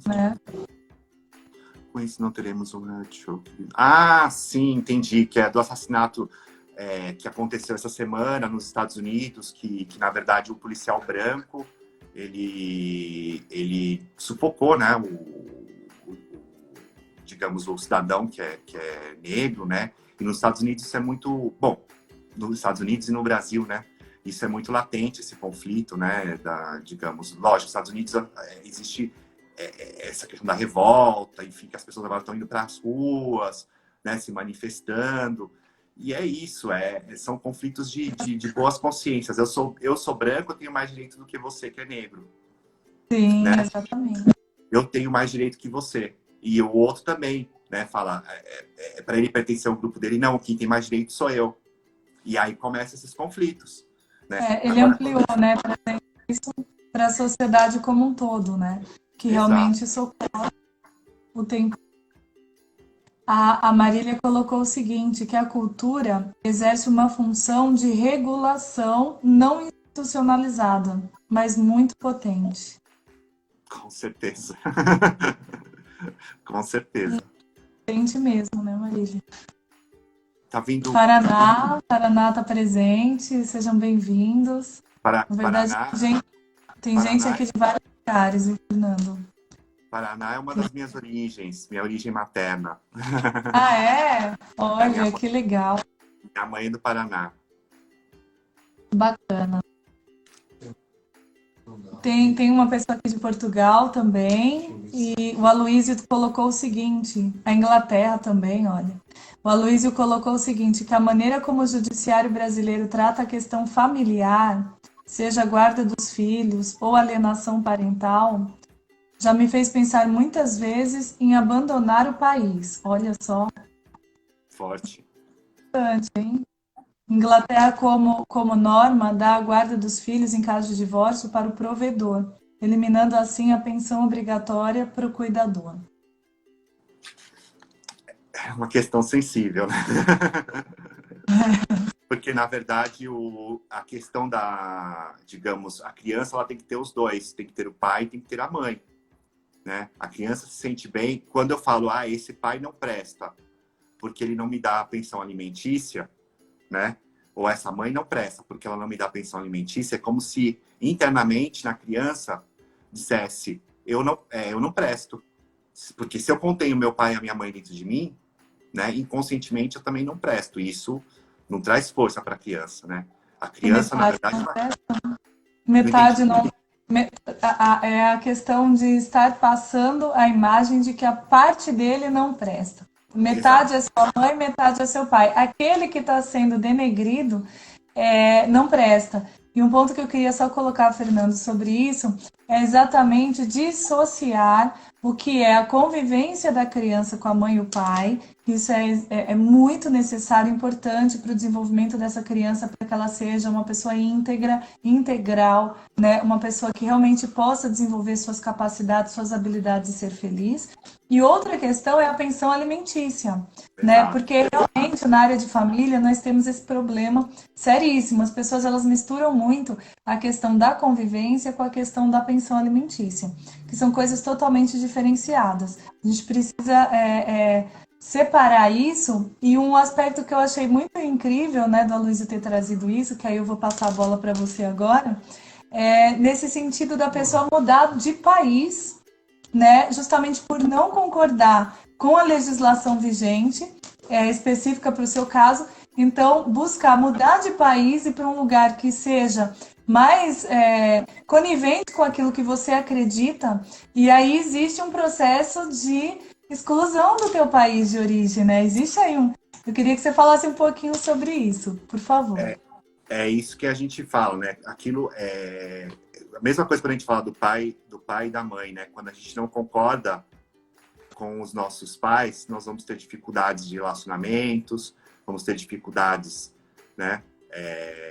S1: Né?
S2: Com isso não teremos um reality show. Ah, sim, entendi. Que é do assassinato que aconteceu essa semana nos Estados Unidos, que na verdade o policial branco, ele sufocou, né, digamos, o cidadão que é negro, né? E nos Estados Unidos isso é muito... Bom, nos Estados Unidos e no Brasil, né? Isso é muito latente, esse conflito, né? Digamos, lógico, nos Estados Unidos existe... essa questão da revolta, enfim, que as pessoas agora estão indo para as ruas, né, se manifestando. E é isso, são conflitos de boas consciências. Eu sou branco, eu tenho mais direito do que você, que é negro.
S1: Sim,
S2: né?
S1: exatamente.
S2: Eu tenho mais direito que você. E o outro também, né, fala, para ele pertencer ao grupo dele, não, quem tem mais direito sou eu. E aí começam esses conflitos. Né?
S1: Ele ampliou, né, isso para a sociedade como um todo, né? Que realmente socorre o tempo. A Marília colocou o seguinte, que a cultura exerce uma função de regulação não institucionalizada, mas muito potente.
S2: Com certeza. Com certeza.
S1: Potente mesmo, né, Marília?
S2: Tá vindo...
S1: Paraná está presente, sejam bem-vindos. Na verdade,
S2: Paraná,
S1: tem gente aqui de vários lugares, viu, Fernando?
S2: Paraná é uma das minhas origens, minha origem materna.
S1: Ah, é? Olha, que legal.
S2: Minha mãe é do Paraná.
S1: Bacana. Tem uma pessoa aqui de Portugal também, e o Aloísio colocou o seguinte, a Inglaterra também, olha. O Aloísio colocou o seguinte, que a maneira como o judiciário brasileiro trata a questão familiar, seja a guarda dos filhos ou alienação parental, já me fez pensar muitas vezes em abandonar o país. Olha só.
S2: Forte.
S1: Hein? Inglaterra, como norma, dá a guarda dos filhos em caso de divórcio para o provedor, eliminando assim a pensão obrigatória para o cuidador.
S2: É uma questão sensível, né? Porque, na verdade, a questão digamos, a criança ela tem que ter os dois. Tem que ter o pai e tem que ter a mãe. Né? A criança se sente bem. Quando eu falo, esse pai não presta, porque ele não me dá a pensão alimentícia, né? Ou essa mãe não presta, porque ela não me dá a pensão alimentícia, é como se internamente na criança dissesse, eu não presto. Porque se eu contenho meu pai e a minha mãe dentro de mim, né, inconscientemente eu também não presto. E isso não traz força para a criança, né? A
S1: E
S2: criança, na
S1: metade
S2: verdade,
S1: não presta?
S2: não entendi.
S1: Metade não. É a questão de estar passando a imagem de que a parte dele não presta. Metade
S2: Exato.
S1: é sua mãe, metade é seu pai. Aquele que está sendo denegrido não presta. E um ponto que eu queria só colocar, Fernando, sobre isso é exatamente dissociar o que é a convivência da criança com a mãe e o pai. Isso é muito necessário, importante para o desenvolvimento dessa criança, para que ela seja uma pessoa íntegra, integral, né? Uma pessoa que realmente possa desenvolver suas capacidades, suas habilidades e ser feliz. E outra questão é a pensão alimentícia, né?
S2: Exato.
S1: Porque realmente na área de família nós temos esse problema seríssimo. As pessoas elas misturam muito a questão da convivência com a questão da pensão alimentícia, que são coisas totalmente diferenciadas. A gente precisa separar isso. E um aspecto que eu achei muito incrível, né, da Luísa ter trazido isso, que aí eu vou passar a bola para você agora, nesse sentido da pessoa mudar de país, né, justamente por não concordar com a legislação vigente, específica para o seu caso. Então, buscar mudar de país e para um lugar que seja mais conivente com aquilo que você acredita. E aí existe um processo de exclusão do teu país de origem, né? Existe aí um... Eu queria que você falasse um pouquinho sobre isso, por favor.
S2: É isso que a gente fala, né? Aquilo é a mesma coisa quando a gente fala do pai e da mãe, né? Quando a gente não concorda com os nossos pais, nós vamos ter dificuldades de relacionamentos, vamos ter dificuldades, né?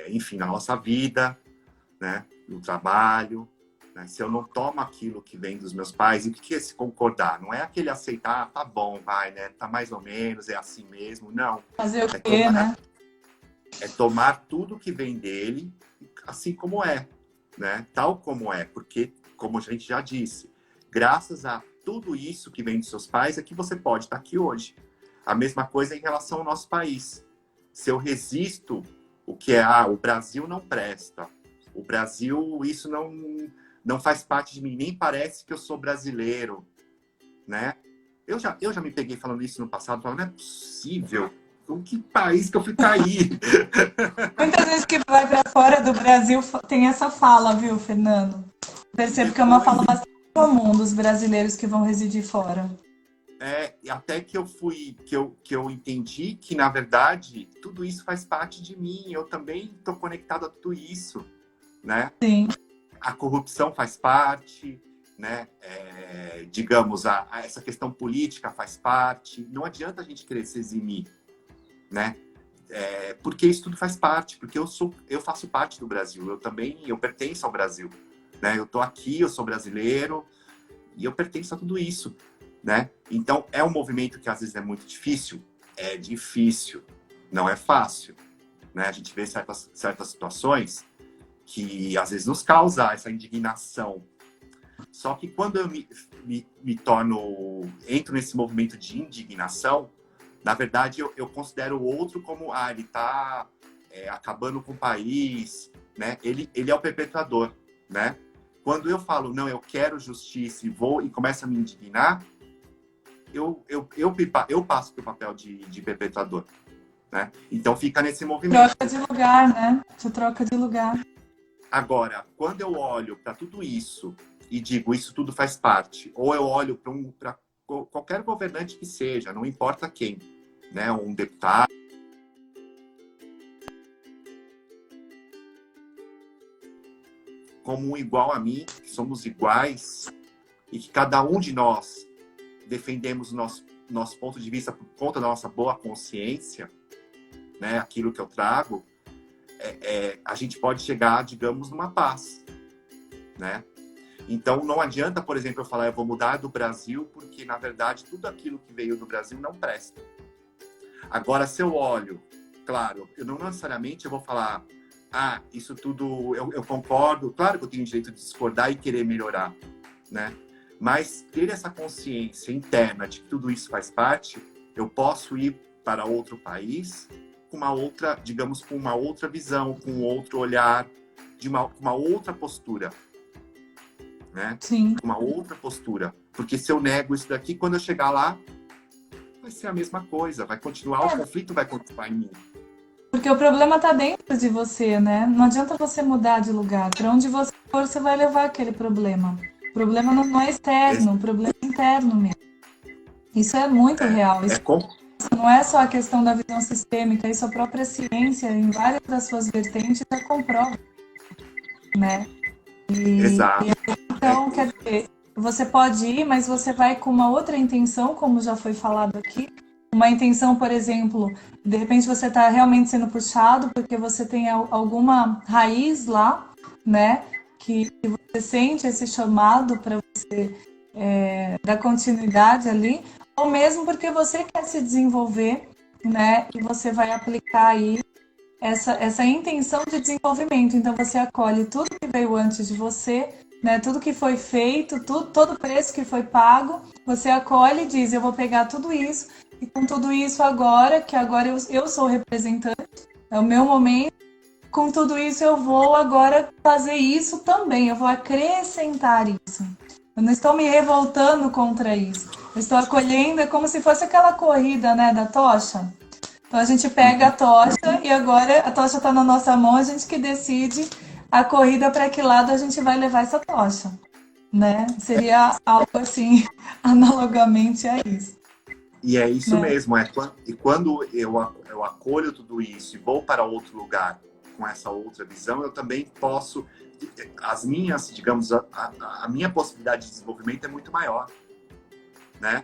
S2: Enfim, na nossa vida, né? No trabalho, né? Se eu não tomo aquilo que vem dos meus pais, e o que é esse concordar? Não é aquele aceitar, tá bom, vai, né? Tá mais ou menos, é assim mesmo. Não.
S1: Fazer o quê, né?
S2: É tomar tudo que vem dele, assim como é, né? Tal como é, porque, como a gente já disse, graças a tudo isso que vem dos seus pais é que você pode estar aqui hoje. A mesma coisa em relação ao nosso país. Se eu resisto o que o Brasil não presta, o Brasil, isso não faz parte de mim, nem parece que eu sou brasileiro, né? Eu já me peguei falando isso no passado, falando, não é possível. Com que país que eu fui cair?
S1: Muitas vezes que vai para fora do Brasil tem essa fala, viu, Fernando? Percebo que é uma fala bastante comum dos brasileiros que vão residir fora.
S2: Até que eu entendi que, na verdade, tudo isso faz parte de mim. Eu também estou conectado a tudo isso, né?
S1: Sim.
S2: A corrupção faz parte, né? Digamos, essa questão política faz parte. Não adianta a gente querer se eximir, né? Porque isso tudo faz parte, porque eu faço parte do Brasil, eu pertenço ao Brasil, né? Eu tô aqui, eu sou brasileiro e eu pertenço a tudo isso, né? Então é um movimento que às vezes é muito difícil, não é fácil, né? A gente vê certas situações que às vezes nos causa essa indignação. Só que quando eu entro nesse movimento de indignação, na verdade, eu considero o outro como, ele está acabando com o país, né? Ele é o perpetuador, né? Quando eu falo, não, eu quero justiça e começo a me indignar, eu passo para o papel de perpetuador, né? Então fica nesse movimento.
S1: Troca de lugar, né? Você troca de lugar.
S2: Agora, quando eu olho para tudo isso e digo, isso tudo faz parte, ou eu olho para qualquer governante que seja, não importa quem, né? Um deputado, como um igual a mim, que somos iguais e que cada um de nós defendemos o nosso ponto de vista por conta da nossa boa consciência, né? Aquilo que eu trago, a gente pode chegar, digamos, numa paz, né? Então, não adianta, por exemplo, eu falar, eu vou mudar do Brasil, porque, na verdade, tudo aquilo que veio do Brasil não presta. Agora, se eu olho, claro, eu não necessariamente eu vou falar, isso tudo eu concordo, claro que eu tenho o direito de discordar e querer melhorar, né? Mas ter essa consciência interna de que tudo isso faz parte, eu posso ir para outro país com uma outra, digamos, com uma outra visão, com outro olhar, com uma outra postura, né?
S1: Sim.
S2: Uma outra postura. Porque se eu nego isso daqui, quando eu chegar lá, vai ser a mesma coisa, vai continuar, o conflito vai continuar em mim,
S1: Porque o problema está dentro de você, né? Não adianta você mudar de lugar. Para onde você for, você vai levar aquele problema. O problema não é externo, o problema é interno mesmo. Isso é muito real.
S2: É,
S1: Isso
S2: é com...
S1: não é só a questão da visão sistêmica, isso a própria ciência, em várias das suas vertentes, já comprova, né?
S2: Exato.
S1: Então, quer dizer, você pode ir, mas você vai com uma outra intenção, como já foi falado aqui. Uma intenção, por exemplo, de repente você está realmente sendo puxado porque você tem alguma raiz lá, né? Que você sente esse chamado para você dar continuidade ali, ou mesmo porque você quer se desenvolver, né? E você vai aplicar aí essa intenção de desenvolvimento. Então você acolhe tudo que veio antes de você, né? Tudo que foi feito, todo o preço que foi pago, você acolhe e diz, eu vou pegar tudo isso, e com tudo isso agora, que agora eu sou representante, é o meu momento, com tudo isso eu vou agora fazer isso também, eu vou acrescentar isso. Eu não estou me revoltando contra isso. Eu estou acolhendo, é como se fosse aquela corrida, né, da tocha. Então a gente pega a tocha e agora a tocha está na nossa mão, a gente que decide a corrida para que lado a gente vai levar essa tocha, né? Seria algo assim, analogamente a isso.
S2: E é isso
S1: Né?
S2: mesmo. E quando eu acolho tudo isso e vou para outro lugar com essa outra visão, eu também posso... As minhas, digamos, a minha possibilidade de desenvolvimento é muito maior, né?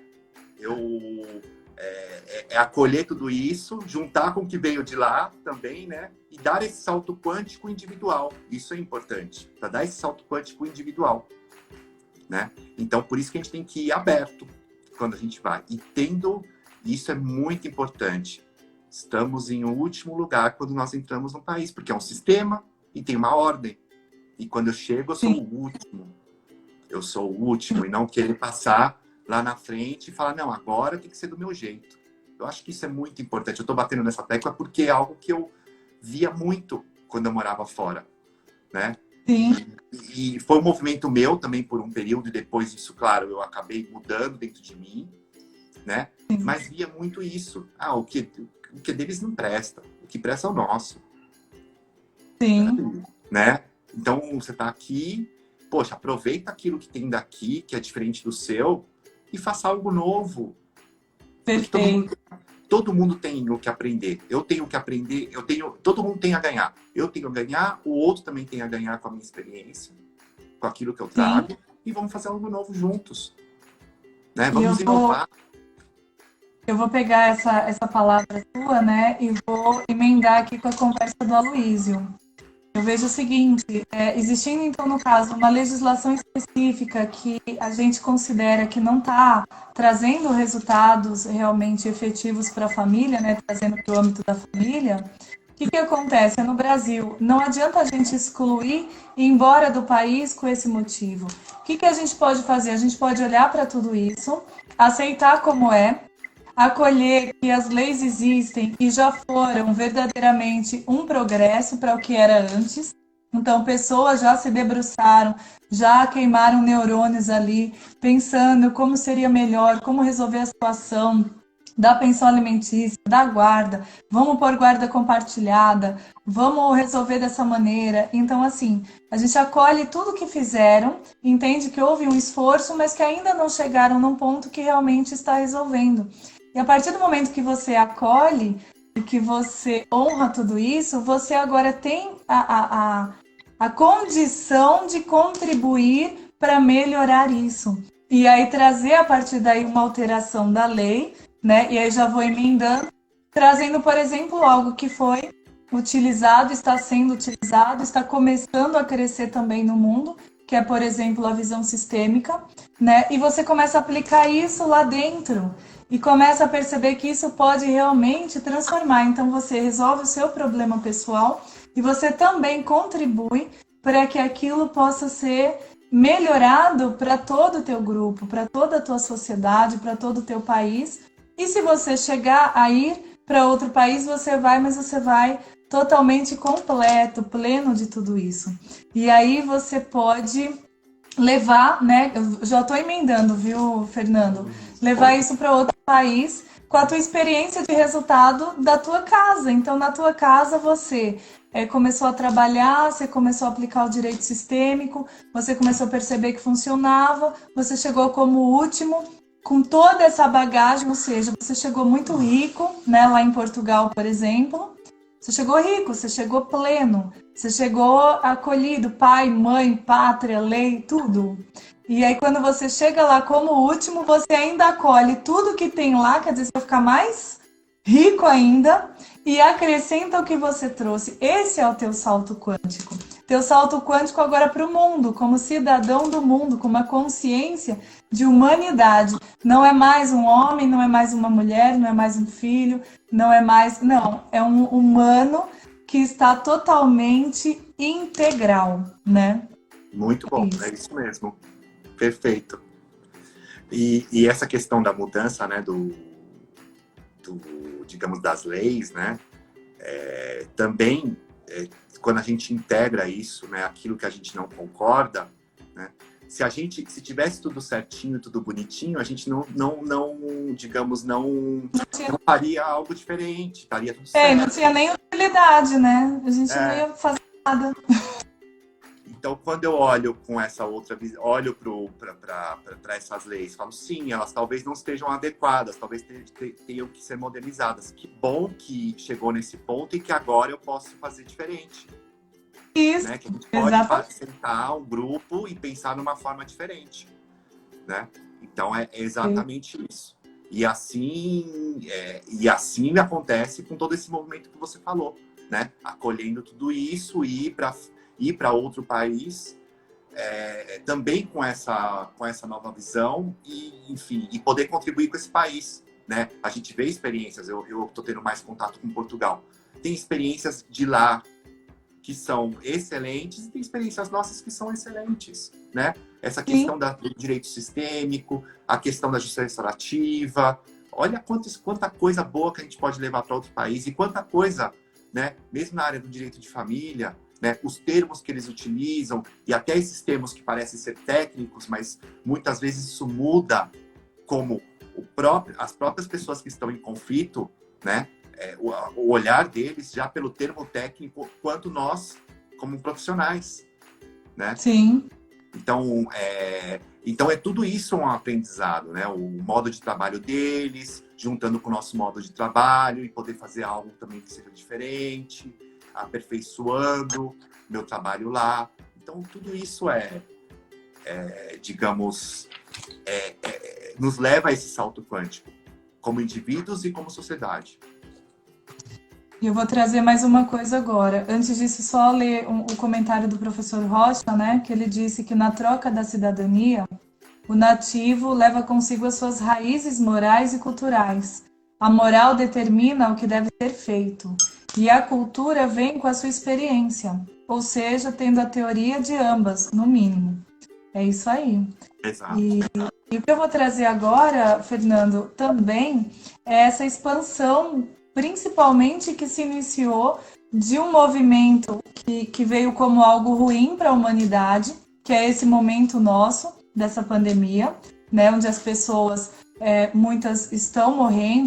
S2: É acolher tudo isso, juntar com o que veio de lá também, né? E dar esse salto quântico individual. Isso é importante, para dar esse salto quântico individual, né? Então, por isso que a gente tem que ir aberto quando a gente vai. E tendo, isso é muito importante. Estamos em último lugar quando nós entramos no país, porque é um sistema e tem uma ordem. E quando eu chego, eu sou
S1: Sim.
S2: o último. Eu sou o último e não querer passar lá na frente e falar, não, agora tem que ser do meu jeito. Eu acho que isso é muito importante. Eu estou batendo nessa tecla porque é algo que eu via muito quando eu morava fora, né?
S1: Sim.
S2: E foi um movimento meu também por um período, e depois disso, claro, eu acabei mudando dentro de mim, né?
S1: Sim.
S2: Mas via muito isso. O que deles não presta. O que presta é o nosso.
S1: Sim.
S2: Né? Então, você está aqui, poxa, aproveita aquilo que tem daqui, que é diferente do seu, e faça algo novo.
S1: Perfeito.
S2: Todo mundo tem o que aprender. Eu tenho que aprender, todo mundo tem a ganhar. Eu tenho a ganhar, o outro também tem a ganhar com a minha experiência, com aquilo que eu trago, sim, e vamos fazer algo novo juntos. Né? Vamos inovar.
S1: Eu vou pegar essa palavra sua, né, e vou emendar aqui com a conversa do Aloísio. Eu vejo o seguinte, existindo então no caso uma legislação específica que a gente considera que não está trazendo resultados realmente efetivos para a família, né, trazendo para o âmbito da família, o que acontece? No Brasil, não adianta a gente excluir e ir embora do país com esse motivo. O que a gente pode fazer? A gente pode olhar para tudo isso, aceitar como é, acolher que as leis existem e já foram verdadeiramente um progresso para o que era antes. Então, pessoas já se debruçaram, já queimaram neurônios ali, pensando como seria melhor, como resolver a situação da pensão alimentícia, da guarda, vamos pôr guarda compartilhada, vamos resolver dessa maneira. Então, assim, a gente acolhe tudo que fizeram, entende que houve um esforço, mas que ainda não chegaram num ponto que realmente está resolvendo. E a partir do momento que você acolhe e que você honra tudo isso, você agora tem a condição de contribuir para melhorar isso. E aí trazer a partir daí uma alteração da lei, né? E aí já vou emendando, trazendo, por exemplo, algo que foi utilizado, está sendo utilizado, está começando a crescer também no mundo, que é, por exemplo, a visão sistêmica, né? E você começa a aplicar isso lá dentro. E começa a perceber que isso pode realmente transformar. Então, você resolve o seu problema pessoal e você também contribui para que aquilo possa ser melhorado para todo o teu grupo, para toda a tua sociedade, para todo o teu país. E se você chegar a ir para outro país, você vai, mas você vai totalmente completo, pleno de tudo isso. E aí você pode levar, né? Eu já estou emendando, viu, Fernando? Levar isso para outro país, com a tua experiência de resultado da tua casa. Então, na tua casa, você começou a trabalhar, você começou a aplicar o direito sistêmico, você começou a perceber que funcionava, você chegou como último, com toda essa bagagem, ou seja, você chegou muito rico, né, lá em Portugal, por exemplo. Você chegou rico, você chegou pleno, você chegou acolhido, pai, mãe, pátria, lei, tudo. E aí, quando você chega lá como último, você ainda acolhe tudo que tem lá, quer dizer, você vai ficar mais rico ainda e acrescenta o que você trouxe. Esse é o teu salto quântico. Teu salto quântico agora para o mundo, como cidadão do mundo, com uma consciência de humanidade. Não é mais um homem, não é mais uma mulher, não é mais um filho, não é mais... Não, é um humano que está totalmente integral, né?
S2: Muito bom, é isso mesmo. Perfeito. E essa questão da mudança, né, digamos, das leis, né, também, quando a gente integra isso, né, aquilo que a gente não concorda, né, se tivesse tudo certinho, tudo bonitinho, a gente não digamos, não faria algo diferente, estaria tudo certo.
S1: Não tinha nem utilidade, né? A gente não ia fazer nada.
S2: Então, quando eu olho com essa outra visão, olho para essas leis, falo, sim, elas talvez não estejam adequadas, talvez tenham que ser modernizadas. Que bom que chegou nesse ponto e que agora eu posso fazer diferente.
S1: Isso,
S2: né? Que a gente pode sentar um grupo e pensar numa forma diferente, né? Então, é exatamente isso. E assim acontece com todo esse movimento que você falou, né? Acolhendo tudo isso e ir para outro país, também com essa nova visão e, enfim, e poder contribuir com esse país, né? A gente vê experiências, eu estou tendo mais contato com Portugal, tem experiências de lá que são excelentes e tem experiências nossas que são excelentes, né? Essa questão do direito sistêmico, a questão da justiça restaurativa, olha quanta coisa boa que a gente pode levar para outro país e quanta coisa, né? Mesmo na área do direito de família, né, os termos que eles utilizam e até esses termos que parecem ser técnicos, mas muitas vezes isso muda como as próprias pessoas que estão em conflito, né, o olhar deles já pelo termo técnico quanto nós como profissionais, né?
S1: Sim.
S2: Então é tudo isso um aprendizado, né? O modo de trabalho deles, juntando com o nosso modo de trabalho e poder fazer algo também que seja diferente, aperfeiçoando meu trabalho lá. Então, tudo isso digamos, nos leva a esse salto quântico, como indivíduos e como sociedade.
S1: E eu vou trazer mais uma coisa agora. Antes disso, só ler o comentário do professor Rocha, né? Que ele disse que na troca da cidadania, o nativo leva consigo as suas raízes morais e culturais. A moral determina o que deve ser feito. E a cultura vem com a sua experiência, ou seja, tendo a teoria de ambas, no mínimo. É isso aí.
S2: Exato.
S1: E o que eu vou trazer agora, Fernando, também é essa expansão, principalmente que se iniciou de um movimento que veio como algo ruim para a humanidade, que é esse momento nosso, dessa pandemia, né, onde as pessoas... muitas estão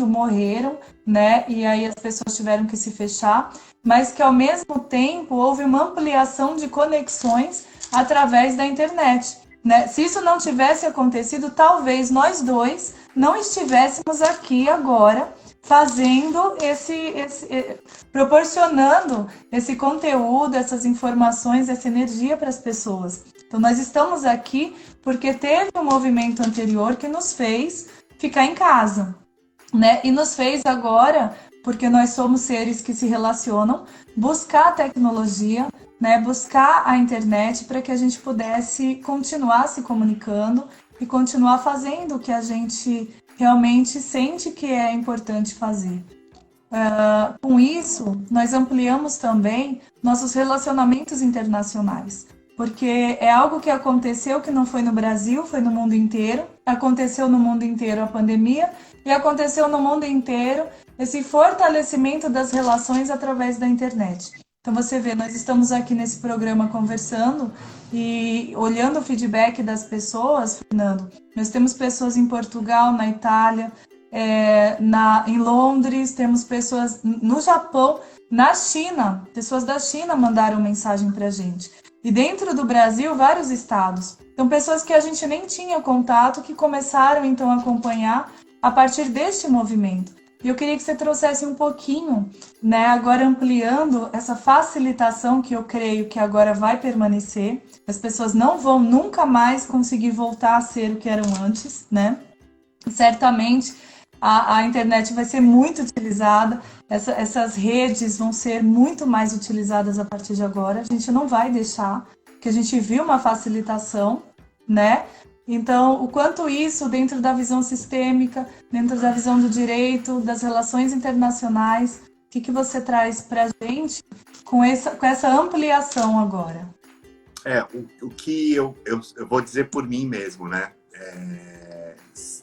S1: morreram, né? E aí as pessoas tiveram que se fechar, mas que ao mesmo tempo houve uma ampliação de conexões através da internet, né? Se isso não tivesse acontecido, talvez nós dois não estivéssemos aqui agora fazendo proporcionando esse conteúdo, essas informações, essa energia para as pessoas. Então nós estamos aqui porque teve um movimento anterior que nos fez ficar em casa, né? E nos fez agora, porque nós somos seres que se relacionam, buscar a tecnologia, né? Buscar a internet para que a gente pudesse continuar se comunicando e continuar fazendo o que a gente realmente sente que é importante fazer. Com isso, nós ampliamos também nossos relacionamentos internacionais. Porque é algo que aconteceu que não foi no Brasil, foi no mundo inteiro. Aconteceu no mundo inteiro a pandemia e aconteceu no mundo inteiro esse fortalecimento das relações através da internet. Então você vê, nós estamos aqui nesse programa conversando e olhando o feedback das pessoas, Fernando. Nós temos pessoas em Portugal, na Itália, em Londres, temos pessoas no Japão, na China, pessoas da China mandaram mensagem para a gente. E dentro do Brasil, vários estados. Então, pessoas que a gente nem tinha contato, que começaram então a acompanhar a partir deste movimento. E eu queria que você trouxesse um pouquinho, né, agora ampliando essa facilitação que eu creio que agora vai permanecer. As pessoas não vão nunca mais conseguir voltar a ser o que eram antes, né? E certamente a internet vai ser muito utilizada, essas redes vão ser muito mais utilizadas a partir de agora. A gente não vai deixar, porque a gente viu uma facilitação, né? Então, o quanto isso, dentro da visão sistêmica, dentro da visão do direito, das relações internacionais, o que você traz para a gente com essa ampliação agora?
S2: O que eu vou dizer por mim mesmo, né?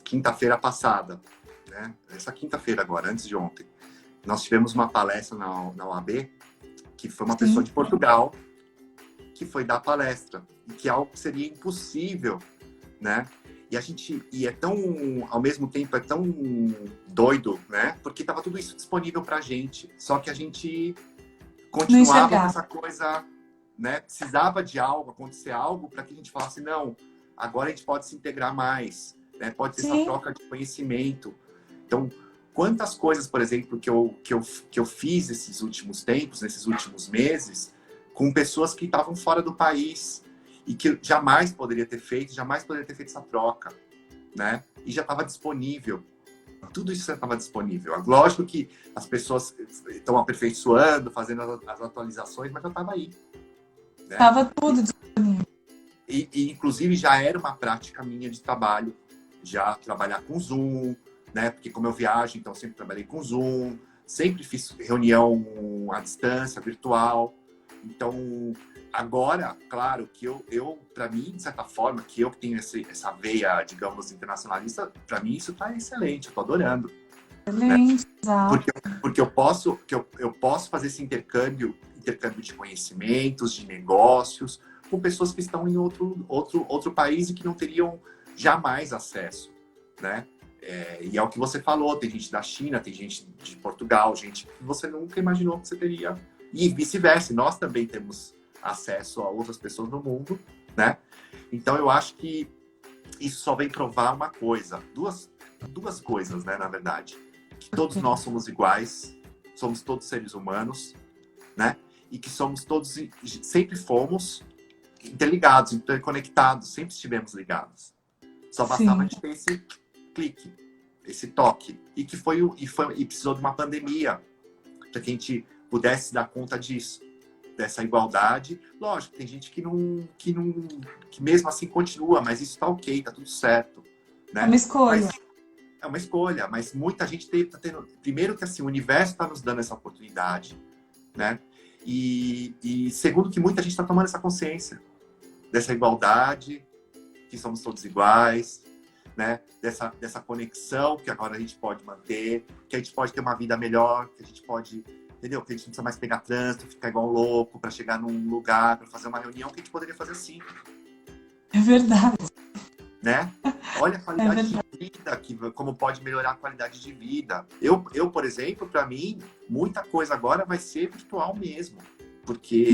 S2: Quinta-feira passada, né? Essa quinta-feira agora, antes de ontem, nós tivemos uma palestra na OAB, que foi uma pessoa de Portugal, que foi dar palestra, e que algo seria impossível, né? E é tão, ao mesmo tempo, é tão doido, né? Porque tava tudo isso disponível pra gente, só que a gente continuava com essa coisa, né? Precisava de algo, acontecer algo para que a gente falasse, não, agora a gente pode se integrar mais, né? Pode ter essa troca de conhecimento. Então, quantas coisas, por exemplo, que eu fiz esses últimos tempos, nesses últimos meses, com pessoas que estavam fora do país e que jamais poderia ter feito essa troca, né? E já estava disponível. Tudo isso já estava disponível. Lógico que as pessoas estão aperfeiçoando, fazendo as atualizações, mas já estava aí.
S1: Estava tudo disponível.
S2: E, inclusive, já era uma prática minha de trabalho, já trabalhar com Zoom, né? Porque como eu viajo, então sempre trabalhei com Zoom, sempre fiz reunião à distância, virtual. Então, agora, claro, que eu para mim, de certa forma, que eu tenho essa veia, digamos, internacionalista, para mim isso tá excelente, eu tô adorando.
S1: Excelente,
S2: né? Porque eu posso fazer esse intercâmbio de conhecimentos, de negócios, com pessoas que estão em outro país e que não teriam jamais acesso, né? E é o que você falou, tem gente da China, tem gente de Portugal, gente que você nunca imaginou que você teria. E vice-versa, nós também temos acesso a outras pessoas no mundo, né? Então eu acho que isso só vem provar uma coisa, duas coisas, né, na verdade. Que todos nós somos iguais, somos todos seres humanos, né? E que somos todos, sempre fomos interligados, interconectados, sempre estivemos ligados. Só bastava a gente ter esse clique, esse toque. E precisou de uma pandemia para que a gente pudesse dar conta disso, dessa igualdade. Lógico, tem gente que mesmo assim continua, mas isso tá ok, tá tudo certo. Né?
S1: É uma escolha.
S2: É uma escolha, mas muita gente tá tendo... Primeiro que assim, o universo está nos dando essa oportunidade, né? E segundo que muita gente está tomando essa consciência dessa igualdade, que somos todos iguais, né? Dessa conexão que agora a gente pode manter, que a gente pode ter uma vida melhor, que a gente pode... Entendeu? Que a gente não precisa mais pegar trânsito, ficar igual louco para chegar num lugar, para fazer uma reunião, que a gente poderia fazer assim.
S1: É verdade.
S2: Né? Olha a qualidade de vida, como pode melhorar a qualidade de vida. Eu, por exemplo, para mim, muita coisa agora vai ser virtual mesmo. Porque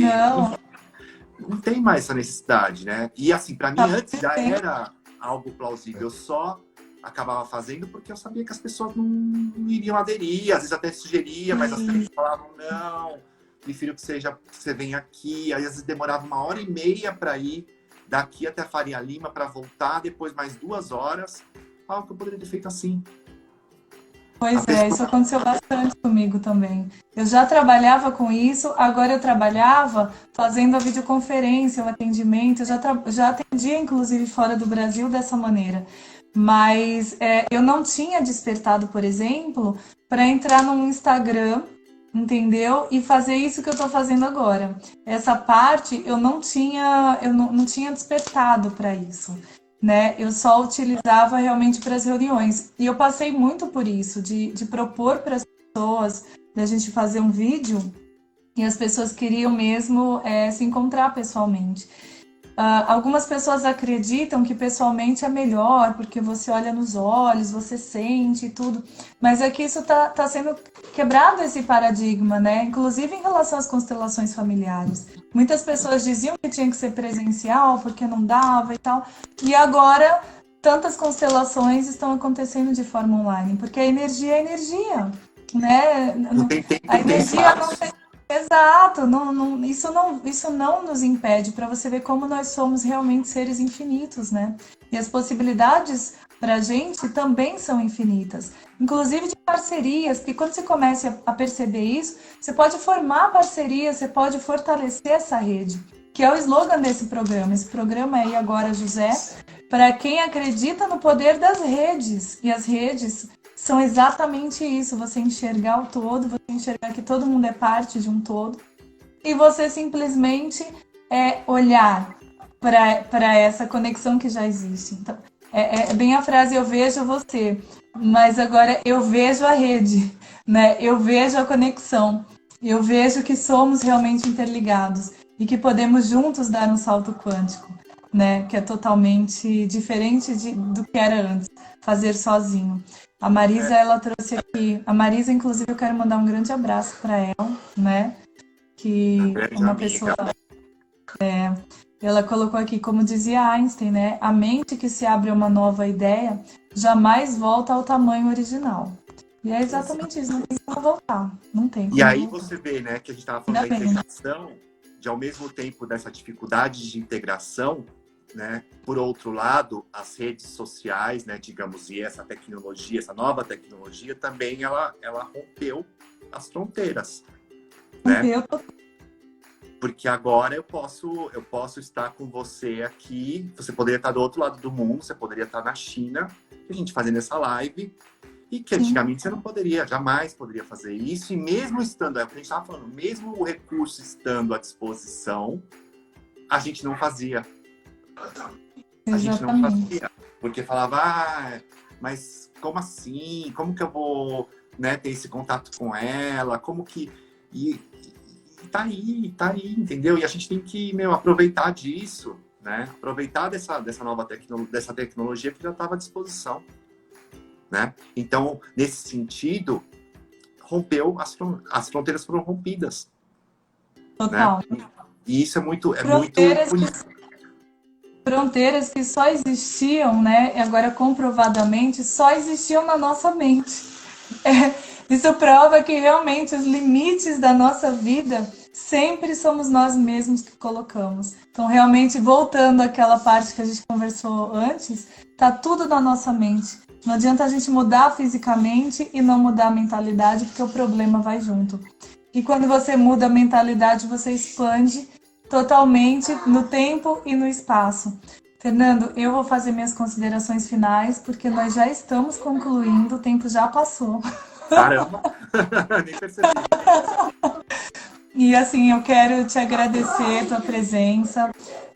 S2: não tem mais essa necessidade, né? E assim, para mim, antes já era algo plausível. Eu só acabava fazendo porque eu sabia que as pessoas não iriam aderir, às vezes até sugeria, mas as pessoas falavam, não, prefiro que você venha aqui. Aí às vezes demorava 1h30 para ir daqui até a Faria Lima para voltar, depois mais 2 horas. Algo que eu poderia ter feito assim.
S1: Pois isso aconteceu bastante comigo também. Eu já trabalhava com isso, agora eu trabalhava fazendo a videoconferência, o atendimento. Eu já atendia, inclusive, fora do Brasil dessa maneira. Mas eu não tinha despertado, por exemplo, para entrar no Instagram, entendeu? E fazer isso que eu estou fazendo agora. Essa parte eu não tinha despertado para isso, né? Eu só utilizava realmente para as reuniões. E eu passei muito por isso, de propor para as pessoas, da gente fazer um vídeo, e as pessoas queriam mesmo se encontrar pessoalmente. Algumas pessoas acreditam que pessoalmente é melhor, porque você olha nos olhos, você sente e tudo. Mas é que isso tá sendo quebrado esse paradigma, né? Inclusive em relação às constelações familiares. Muitas pessoas diziam que tinha que ser presencial, porque não dava e tal. E agora, tantas constelações estão acontecendo de forma online, porque a energia é energia, né?
S2: Não tem
S1: A
S2: tempo e nem
S1: energia não
S2: espaço.
S1: tem. Exato, isso não nos impede para você ver como nós somos realmente seres infinitos, né? E as possibilidades para a gente também são infinitas, inclusive de parcerias, porque quando você começa a perceber isso, você pode formar parcerias, você pode fortalecer essa rede, que é o slogan desse programa. Esse programa é E Agora, José, para quem acredita no poder das redes. E as redes são exatamente isso, você enxergar o todo, você enxergar que todo mundo é parte de um todo, e você simplesmente olhar para essa conexão que já existe. Então, é bem a frase eu vejo você, mas agora eu vejo a rede, né? Eu vejo a conexão, eu vejo que somos realmente interligados e que podemos juntos dar um salto quântico, né? Que é totalmente diferente do que era antes, fazer sozinho. A Marisa, ela trouxe aqui. A Marisa, inclusive, eu quero mandar um grande abraço para ela, né?
S2: Uma
S1: Que
S2: grande
S1: uma pessoa.
S2: amiga.
S1: Ela colocou aqui, como dizia Einstein, né? A mente que se abre a uma nova ideia jamais volta ao tamanho original. E é exatamente isso, não tem como voltar. Não tem
S2: E
S1: como
S2: aí
S1: voltar.
S2: você vê, né, que a gente estava falando
S1: Ainda
S2: da
S1: bem, né?
S2: integração, de ao mesmo tempo dessa dificuldade de integração, né, por outro lado, as redes sociais, né, digamos, e essa tecnologia, essa nova tecnologia, também ela rompeu as fronteiras, né?
S1: Eu
S2: Porque agora eu posso estar com você aqui, você poderia estar do outro lado do mundo, você poderia estar na China, a gente fazendo essa live, e que
S1: sim,
S2: antigamente você não poderia, jamais poderia fazer isso, e mesmo estando, é o que a gente estava falando, mesmo o recurso estando à disposição, a gente não fazia. A gente não
S1: exatamente.
S2: fazia. Porque falava, ah, mas como assim? Como que eu vou, né, ter esse contato com ela? Como que. E tá aí, entendeu? E a gente tem que, meu, aproveitar disso, né? Aproveitar dessa nova dessa tecnologia que já estava à disposição, né? Então, nesse sentido, rompeu, as fronteiras foram rompidas, né?
S1: Total.
S2: E isso é muito
S1: Fronteiras que
S2: bonito.
S1: Fronteiras que só existiam, né? E agora comprovadamente só existiam na nossa mente. Isso prova que realmente os limites da nossa vida sempre somos nós mesmos que colocamos. Então, realmente, voltando àquela parte que a gente conversou antes, tá tudo na nossa mente. Não adianta a gente mudar fisicamente e não mudar a mentalidade, porque o problema vai junto. E quando você muda a mentalidade, você expande totalmente no tempo e no espaço. Fernando, eu vou fazer minhas considerações finais, porque nós já estamos concluindo, o tempo já passou.
S2: Caramba! Nem percebi.
S1: E assim, eu quero te agradecer a tua presença,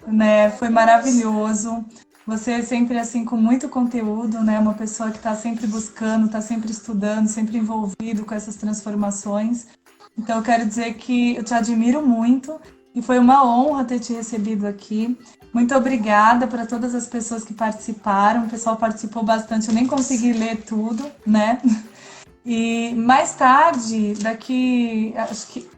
S1: né? Foi maravilhoso. Você é sempre assim com muito conteúdo, né? Uma pessoa que está sempre buscando, está sempre estudando, sempre envolvido com essas transformações. Então, eu quero dizer que eu te admiro muito e foi uma honra ter te recebido aqui. Muito obrigada para todas as pessoas que participaram. O pessoal participou bastante, eu nem consegui ler tudo, né? E mais tarde, daqui, acho que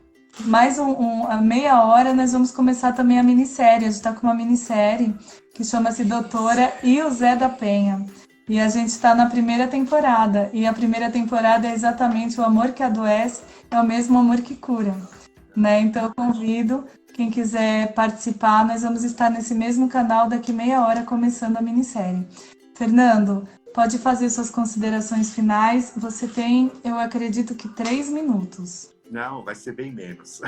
S1: mais a meia hora, nós vamos começar também a minissérie. A gente está com uma minissérie que chama-se Doutora e o Zé da Penha. E a gente está na primeira temporada. E a primeira temporada é exatamente o amor que adoece, é o mesmo amor que cura. Né? Então eu convido quem quiser participar, nós vamos estar nesse mesmo canal daqui meia hora começando a minissérie. Fernando, pode fazer suas considerações finais. Você tem, eu acredito que 3 minutos.
S2: Não, vai ser bem menos.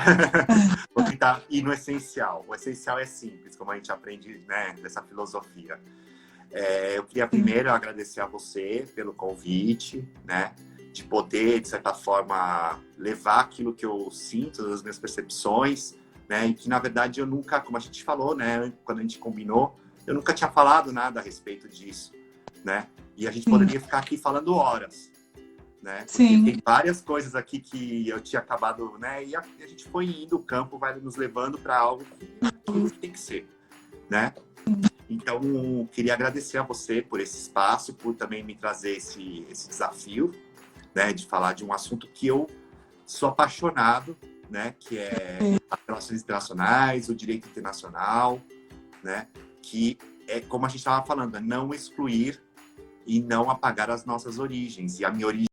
S2: Vou tentar ir no essencial. O essencial é simples, como a gente aprende, né, dessa filosofia. Eu queria primeiro agradecer a você pelo convite, né, de poder, de certa forma, levar aquilo que eu sinto, as minhas percepções, né, e que, na verdade, eu nunca, como a gente falou, né, quando a gente combinou, eu nunca tinha falado nada a respeito disso, né, e a gente poderia ficar aqui falando horas, né? Porque
S1: Sim.
S2: tem várias coisas aqui que eu tinha acabado, né? E a gente foi indo, o campo vai nos levando para algo que aquilo que tem que ser, né? Então, queria agradecer a você por esse espaço, por também me trazer esse desafio, né, de falar de um assunto que eu sou apaixonado, né, que é as relações internacionais, o direito internacional, né, que é, como a gente estava falando, é não excluir e não apagar as nossas origens. E a minha origem